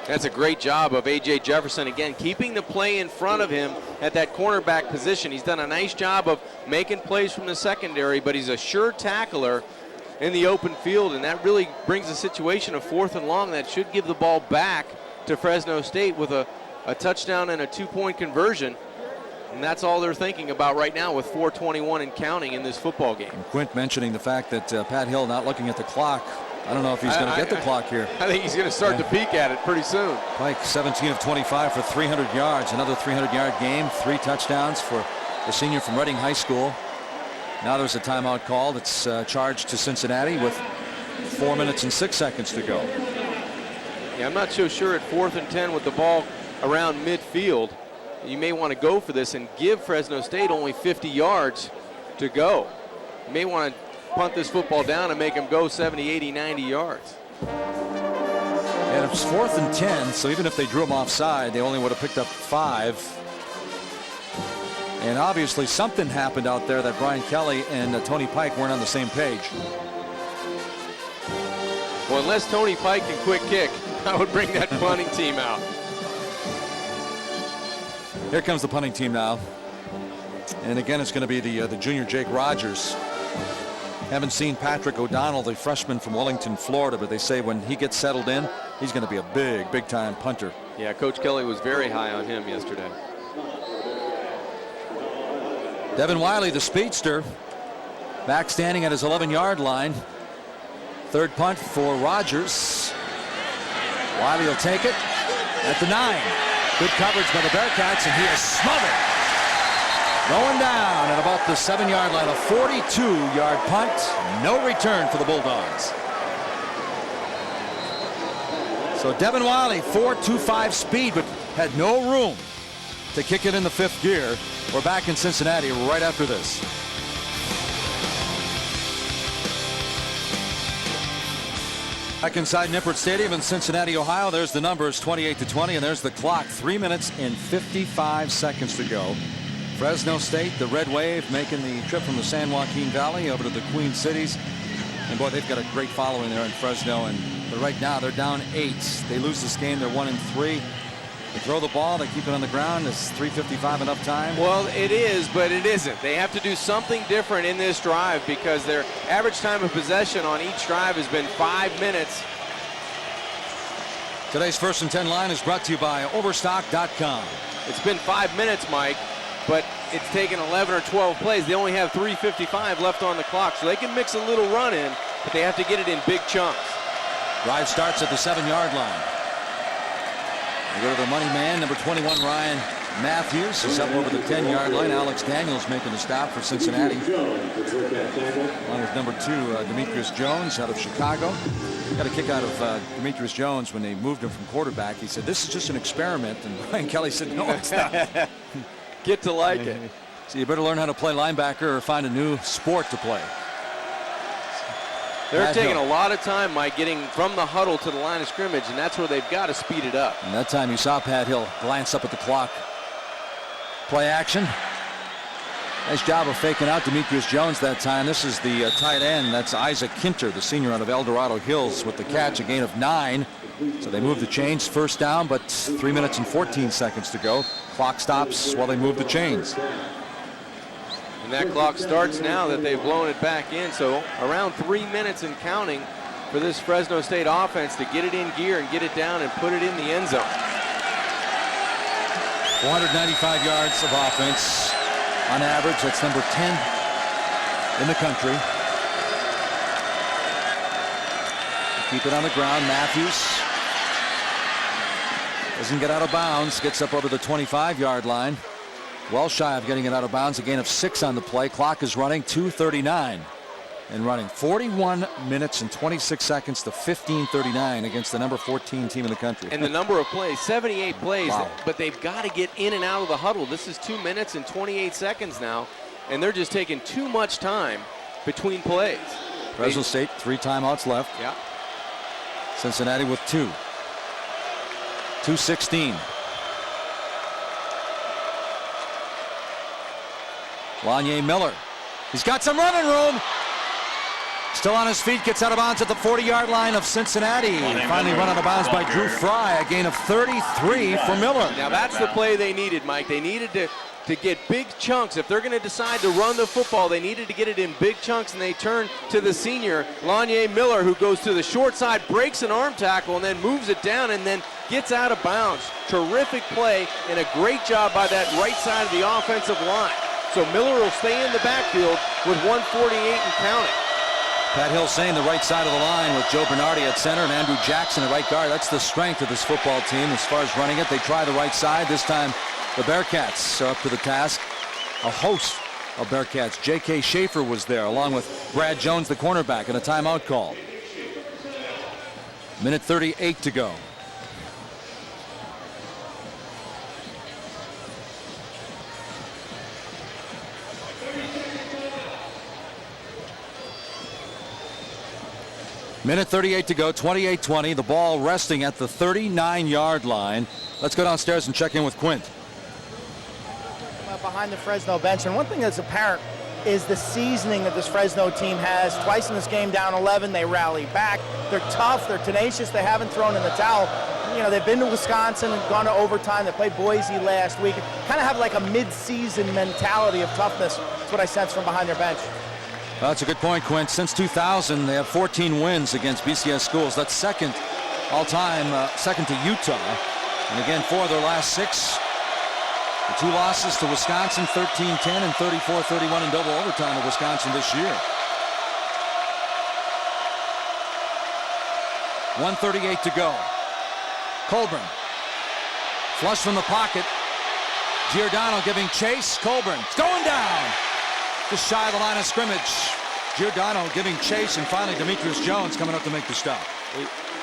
That's a great job of A.J. Jefferson, again, keeping the play in front of him at that cornerback position. He's done a nice job of making plays from the secondary, but he's a sure tackler in the open field, and that really brings a situation of 4th and long that should give the ball back to Fresno State with a touchdown and a 2-point conversion. And that's all they're thinking about right now with 4:21 and counting in this football game. And Quint mentioning the fact that Pat Hill not looking at the clock. I don't know if he's going to get the clock here. I think he's going to start to peek at it pretty soon. Pike 17 of 25 for 300 yards. Another 300-yard game. 3 touchdowns for the senior from Reading High School. Now there's a timeout called. It's charged to Cincinnati with 4 minutes and 6 seconds to go. Yeah, I'm not so sure at 4th and 10 with the ball around midfield. You may want to go for this and give Fresno State only 50 yards to go. You may want to punt this football down and make them go 70, 80, 90 yards. And it's 4th and 10, so even if they drew them offside, they only would have picked up 5. And obviously something happened out there that Brian Kelly and Tony Pike weren't on the same page. Well, unless Tony Pike can quick kick, I would bring that punting team out. Here comes the punting team now. And again, it's going to be the junior Jake Rogers. Haven't seen Patrick O'Donnell, the freshman from Wellington, Florida, but they say when he gets settled in, he's going to be a big-time punter. Yeah, Coach Kelly was very high on him yesterday. Devin Wiley, the speedster, back standing at his 11-yard line. 3rd punt for Rogers. Wiley will take it at the 9. Good coverage by the Bearcats, and he is smothered. Going down at about the 7-yard line, a 42-yard punt. No return for the Bulldogs. So Devin Wiley, 4.25 speed, but had no room to kick it in the 5th gear. We're back in Cincinnati right after this. Back inside Nippert Stadium in Cincinnati, Ohio. There's the numbers, 28-20, and there's the clock. 3 minutes and 55 seconds to go. Fresno State, the Red Wave, making the trip from the San Joaquin Valley over to the Queen Cities. And boy, they've got a great following there in Fresno. But right now, they're down 8. They lose this game, they're 1-3. They throw the ball, they keep it on the ground. Is 3:55 enough time? Well, it is, but it isn't. They have to do something different in this drive because their average time of possession on each drive has been 5 minutes. Today's 1st and 10 line is brought to you by Overstock.com. It's been 5 minutes, Mike, but it's taken 11 or 12 plays. They only have 3:55 left on the clock, so they can mix a little run in, but they have to get it in big chunks. Drive starts at the 7-yard line. They go to the money man, number 21, Ryan Matthews. Is up over the 10-yard line. Alex Daniels making the stop for Cincinnati. Along with number 2, Demetrius Jones out of Chicago. Got a kick out of Demetrius Jones when they moved him from quarterback. He said, "This is just an experiment." And Brian Kelly said, "No, it's not." Get to like it. So you better learn how to play linebacker or find a new sport to play. They're taking a lot of time, Mike, getting from the huddle to the line of scrimmage, and that's where they've got to speed it up. And that time you saw Pat Hill glance up at the clock. Play action. Nice job of faking out Demetrius Jones that time. This is the tight end. That's Isaac Kinter, the senior out of El Dorado Hills, with the catch, a gain of 9. So they move the chains, first down, but 3 minutes and 14 seconds to go. Clock stops while they move the chains. And that clock starts now that they've blown it back in. So around 3 minutes and counting for this Fresno State offense to get it in gear and get it down and put it in the end zone. 495 yards of offense on average. That's number 10 in the country. Keep it on the ground. Matthews doesn't get out of bounds. Gets up over the 25-yard line. Well shy of getting it out of bounds. A gain of 6 on the play. Clock is running. 2:39 and running. 41 minutes and 26 seconds to 15:39 against the number 14 team in the country. And the number of plays, 78 plays. Wow. But they've got to get in and out of the huddle. This is 2 minutes and 28 seconds now, and they're just taking too much time between plays. Fresno State, 3 timeouts left. Yeah. Cincinnati with 2. 2:16. Lanye Miller. He's got some running room. Still on his feet, gets out of bounds at the 40-yard line of Cincinnati. Finally run out of bounds by Drew Fry. A gain of 33 for Miller. Now that's the play they needed, Mike. They needed to get big chunks. If they're going to decide to run the football, they needed to get it in big chunks, and they turn to the senior, Lanye Miller, who goes to the short side, breaks an arm tackle, and then moves it down and then gets out of bounds. Terrific play and a great job by that right side of the offensive line. So Miller will stay in the backfield with 1:48 and counting. Pat Hill saying the right side of the line with Joe Bernardi at center and Andrew Jackson at right guard. That's the strength of this football team as far as running it. They try the right side. This time the Bearcats are up to the task. A host of Bearcats. J.K. Schaefer was there along with Brad Jones, the cornerback, and a timeout call. Minute 38 to go. Minute 38 to go, 28-20. The ball resting at the 39-yard line. Let's go downstairs and check in with Quint. Behind the Fresno bench, and one thing that's apparent is the seasoning that this Fresno team has. Twice in this game down 11, they rally back. They're tough, they're tenacious, they haven't thrown in the towel. You know, they've been to Wisconsin and gone to overtime. They played Boise last week. Kind of have like a mid-season mentality of toughness. That's what I sense from behind their bench. Well, that's a good point, Quint. Since 2000, they have 14 wins against BCS schools. That's second all-time, second to Utah. And again, 4 of their last 6. The 2 losses to Wisconsin, 13-10 and 34-31 in double overtime to Wisconsin this year. 1:38 to go. Colburn. Flush from the pocket. Giordano giving chase. Colburn going down. Just shy of the line of scrimmage. Giordano giving chase, and finally Demetrius Jones coming up to make the stop.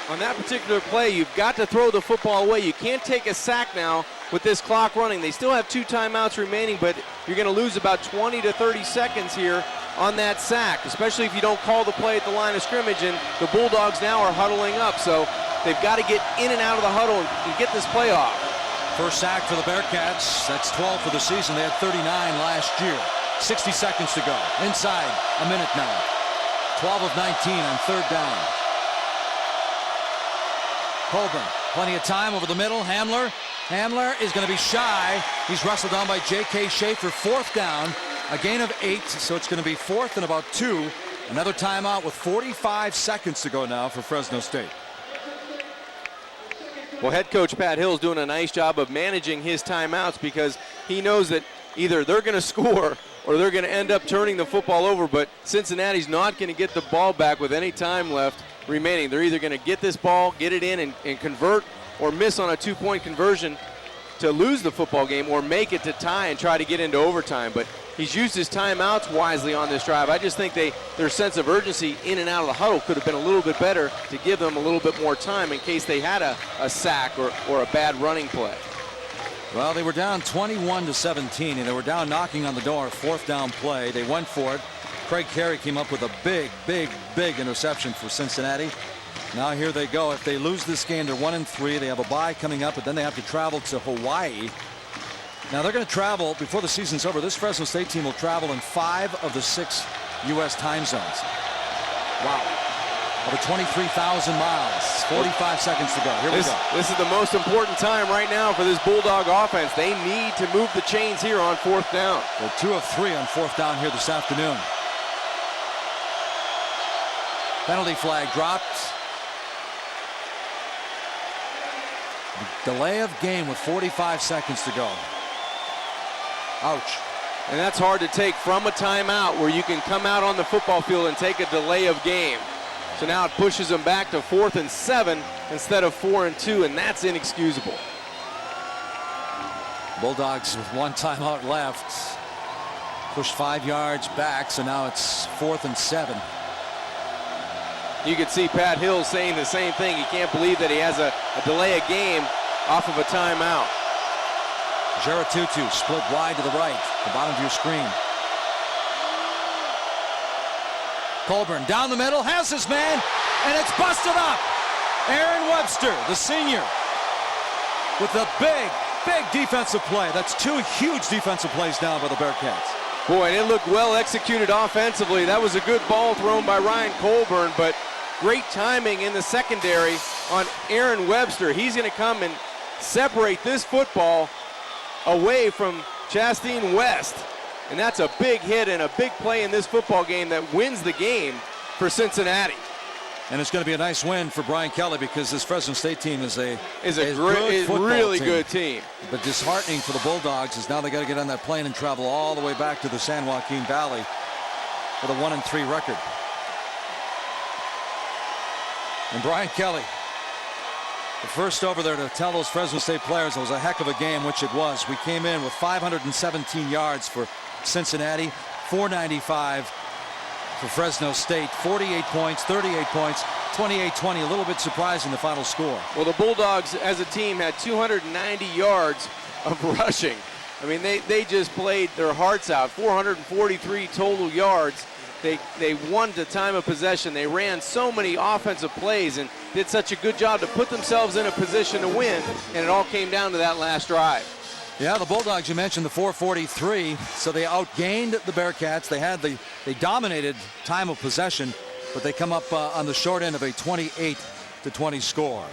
On that particular play, you've got to throw the football away. You can't take a sack now with this clock running. They still have 2 timeouts remaining, but you're going to lose about 20 to 30 seconds here on that sack, especially if you don't call the play at the line of scrimmage, and the Bulldogs now are huddling up. So they've got to get in and out of the huddle and get this play off. First sack for the Bearcats. That's 12 for the season. They had 39 last year. 60 seconds to go. Inside a minute now. 12 of 19 on third down. Colburn, plenty of time over the middle. Hamler is going to be shy. He's wrestled down by J.K. Schaefer. Fourth down, a gain of 8, so it's going to be fourth and about 2. Another timeout with 45 seconds to go now for Fresno State. Well, head coach Pat Hill's doing a nice job of managing his timeouts because he knows that either they're going to score or they're going to end up turning the football over, but Cincinnati's not going to get the ball back with any time left remaining. They're either going to get this ball, get it in and convert, or miss on a 2-point conversion to lose the football game, or make it to tie and try to get into overtime. But he's used his timeouts wisely on this drive. I just think their sense of urgency in and out of the huddle could have been a little bit better to give them a little bit more time in case they had a sack or a bad running play. Well, they were down 21-17, and they were down knocking on the door. Fourth down play. They went for it. Craig Carey came up with a big interception for Cincinnati. Now here they go. If they lose this game, they're 1-3. They have a bye coming up, but then they have to travel to Hawaii. Now they're going to travel before the season's over. This Fresno State team will travel in 5 of the 6 U.S. time zones. Wow. Over 23,000 miles. 45 seconds to go. Here we go. This is the most important time right now for this Bulldog offense. They need to move the chains here on fourth down. They're 2 of 3 on fourth down here this afternoon. Penalty flag dropped. Delay of game with 45 seconds to go. Ouch. And that's hard to take from a timeout where you can come out on the football field and take a delay of game. So now it pushes them back to 4th and 7 instead of 4 and 2, and that's inexcusable. Bulldogs with 1 timeout left. Push 5 yards back, so now it's 4th and 7. You can see Pat Hill saying the same thing. He can't believe that he has a delay of game off of a timeout. Geratutu split wide to the right, the bottom of your screen. Colburn down the middle, has his man, and it's busted up. Aaron Webster, the senior, with a big defensive play. That's 2 huge defensive plays now by the Bearcats. Boy, and it looked well executed offensively. That was a good ball thrown by Ryan Colburn, but great timing in the secondary on Aaron Webster. He's going to come and separate this football away from Chastain West. And that's a big hit and a big play in this football game that wins the game for Cincinnati. And it's going to be a nice win for Brian Kelly because this Fresno State team is a really good team. But disheartening for the Bulldogs is now they got to get on that plane and travel all the way back to the San Joaquin Valley with a 1-3 record. And Brian Kelly, the first over there to tell those Fresno State players it was a heck of a game, which it was. We came in with 517 yards for Cincinnati, 495 for Fresno State, 48 points, 38 points, 28-20, a little bit surprising the final score. Well, the Bulldogs as a team had 290 yards of rushing. I mean, they just played their hearts out, 443 total yards. They won the time of possession. They ran so many offensive plays and did such a good job to put themselves in a position to win, and it all came down to that last drive. Yeah, the Bulldogs, you mentioned the 443, so they outgained the Bearcats. They dominated time of possession, but they come up on the short end of a 28-20 score.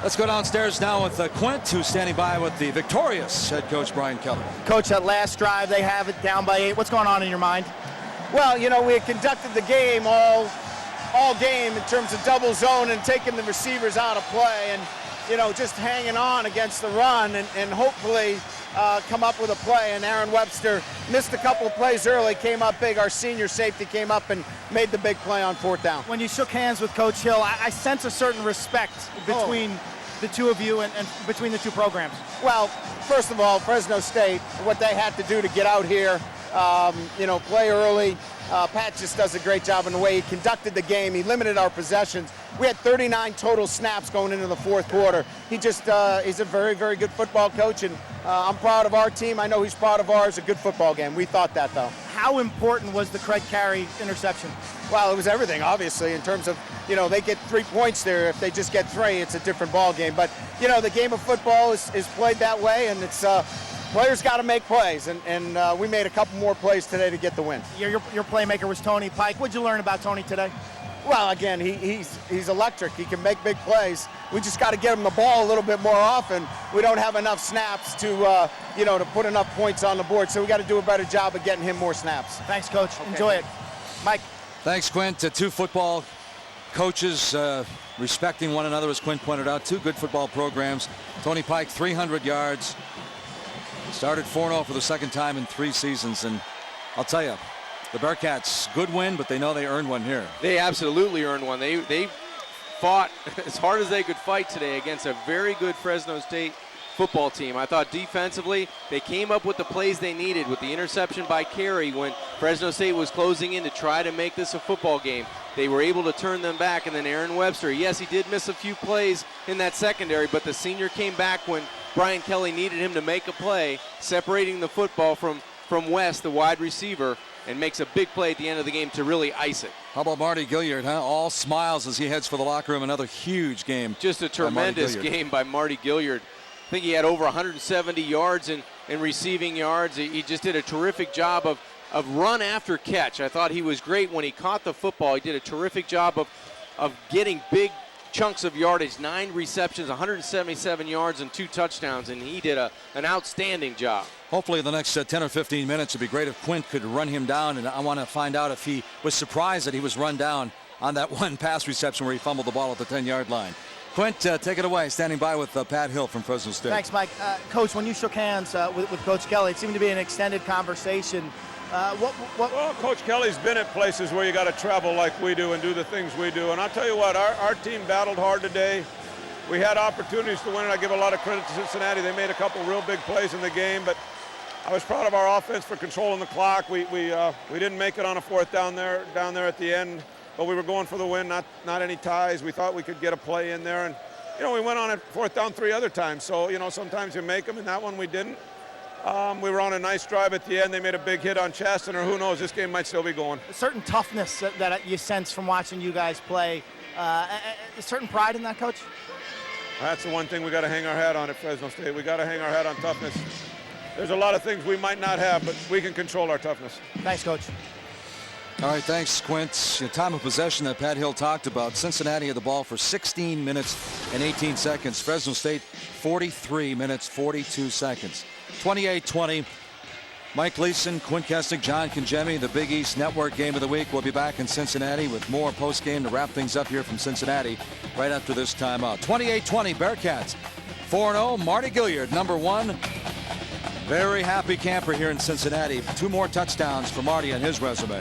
Let's go downstairs now with Quint, who's standing by with the victorious head coach Brian Kelly. Coach, that last drive, they have it down by 8. What's going on in your mind? Well, you know, we had conducted the game all game in terms of double zone and taking the receivers out of play and, you know, just hanging on against the run and hopefully come up with a play. And Aaron Webster missed a couple of plays early, came up big. Our senior safety came up and made the big play on 4th down. When you shook hands with Coach Hill, I sense a certain respect between the two of you and between the two programs. Well, first of all, Fresno State, what they had to do to get out here, you know, play early. Pat just does a great job in the way he conducted the game. He limited our possessions. We had 39 total snaps going into the 4th quarter. He just, he's a very, very good football coach, and I'm proud of our team. I know he's proud of ours. A good football game. We thought that, though. How important was the Craig Carey interception? Well, it was everything, obviously, in terms of, they get 3 points there. If they just get 3, it's a different ball game. But, the game of football is played that way, and it's players got to make plays, and we made a couple more plays today to get the win. Your playmaker was Tony Pike. What'd you learn about Tony today? Well, again, he's electric. He can make big plays. We just got to get him the ball a little bit more often. We don't have enough snaps to put enough points on the board, so we got to do a better job of getting him more snaps. Thanks, Coach. Okay. Enjoy it. Mike. Thanks, Quint. Two football coaches respecting one another, as Quint pointed out. 2 good football programs. Tony Pike, 300 yards. Started 4-0 for the second time in 3 seasons, and I'll tell you, the Bearcats, good win, but they know they earned one here. They absolutely earned one. They fought as hard as they could fight today against a very good Fresno State football team. I thought defensively they came up with the plays they needed with the interception by Carey when Fresno State was closing in to try to make this a football game. They were able to turn them back, and then Aaron Webster, yes, he did miss a few plays in that secondary, but the senior came back when Brian Kelly needed him to make a play, separating the football from West, the wide receiver, and makes a big play at the end of the game to really ice it. How about Marty Gilliard, huh? All smiles as he heads for the locker room. Another huge game. Just a tremendous game by Marty Gilliard. I think he had over 170 yards in receiving yards. He just did a terrific job of run after catch. I thought he was great when he caught the football. He did a terrific job of getting big chunks of yardage. 9 receptions, 177 yards, and 2 touchdowns, and he did an outstanding job. Hopefully in the next 10 or 15 minutes, it'd be great if Quint could run him down, and I want to find out if he was surprised that he was run down on that one pass reception where he fumbled the ball at the 10-yard line. Quint, take it away. Standing by with Pat Hill from Fresno State. Thanks, Mike. Coach, when you shook hands with Coach Kelly, it seemed to be an extended conversation. Well, Coach Kelly's been at places where you got to travel like we do and do the things we do. And I'll tell you what, our team battled hard today. We had opportunities to win, and I give a lot of credit to Cincinnati. They made a couple real big plays in the game, but I was proud of our offense for controlling the clock. We didn't make it on a 4th down there at the end, but we were going for the win, not any ties. We thought we could get a play in there, and we went on it 4th down 3 other times. So sometimes you make them, and that one we didn't. We were on a nice drive at the end. They made a big hit on Chastaner. Who knows? This game might still be going. A certain toughness that you sense from watching you guys play. A certain pride in that, Coach? That's the one thing we got to hang our hat on at Fresno State. We got to hang our hat on toughness. There's a lot of things we might not have, but we can control our toughness. Thanks, Coach. All right, thanks, Quint. Time of possession that Pat Hill talked about. Cincinnati had the ball for 16 minutes and 18 seconds. Fresno State, 43 minutes, 42 seconds. 28-20. Mike Gleason, Quint Kestic, John Congemi, the Big East Network Game of the Week. We'll be back in Cincinnati with more post-game to wrap things up here from Cincinnati right after this timeout. 28-20, Bearcats. 4-0, Marty Gilliard, number 1. Very happy camper here in Cincinnati. 2 more touchdowns for Marty on his resume.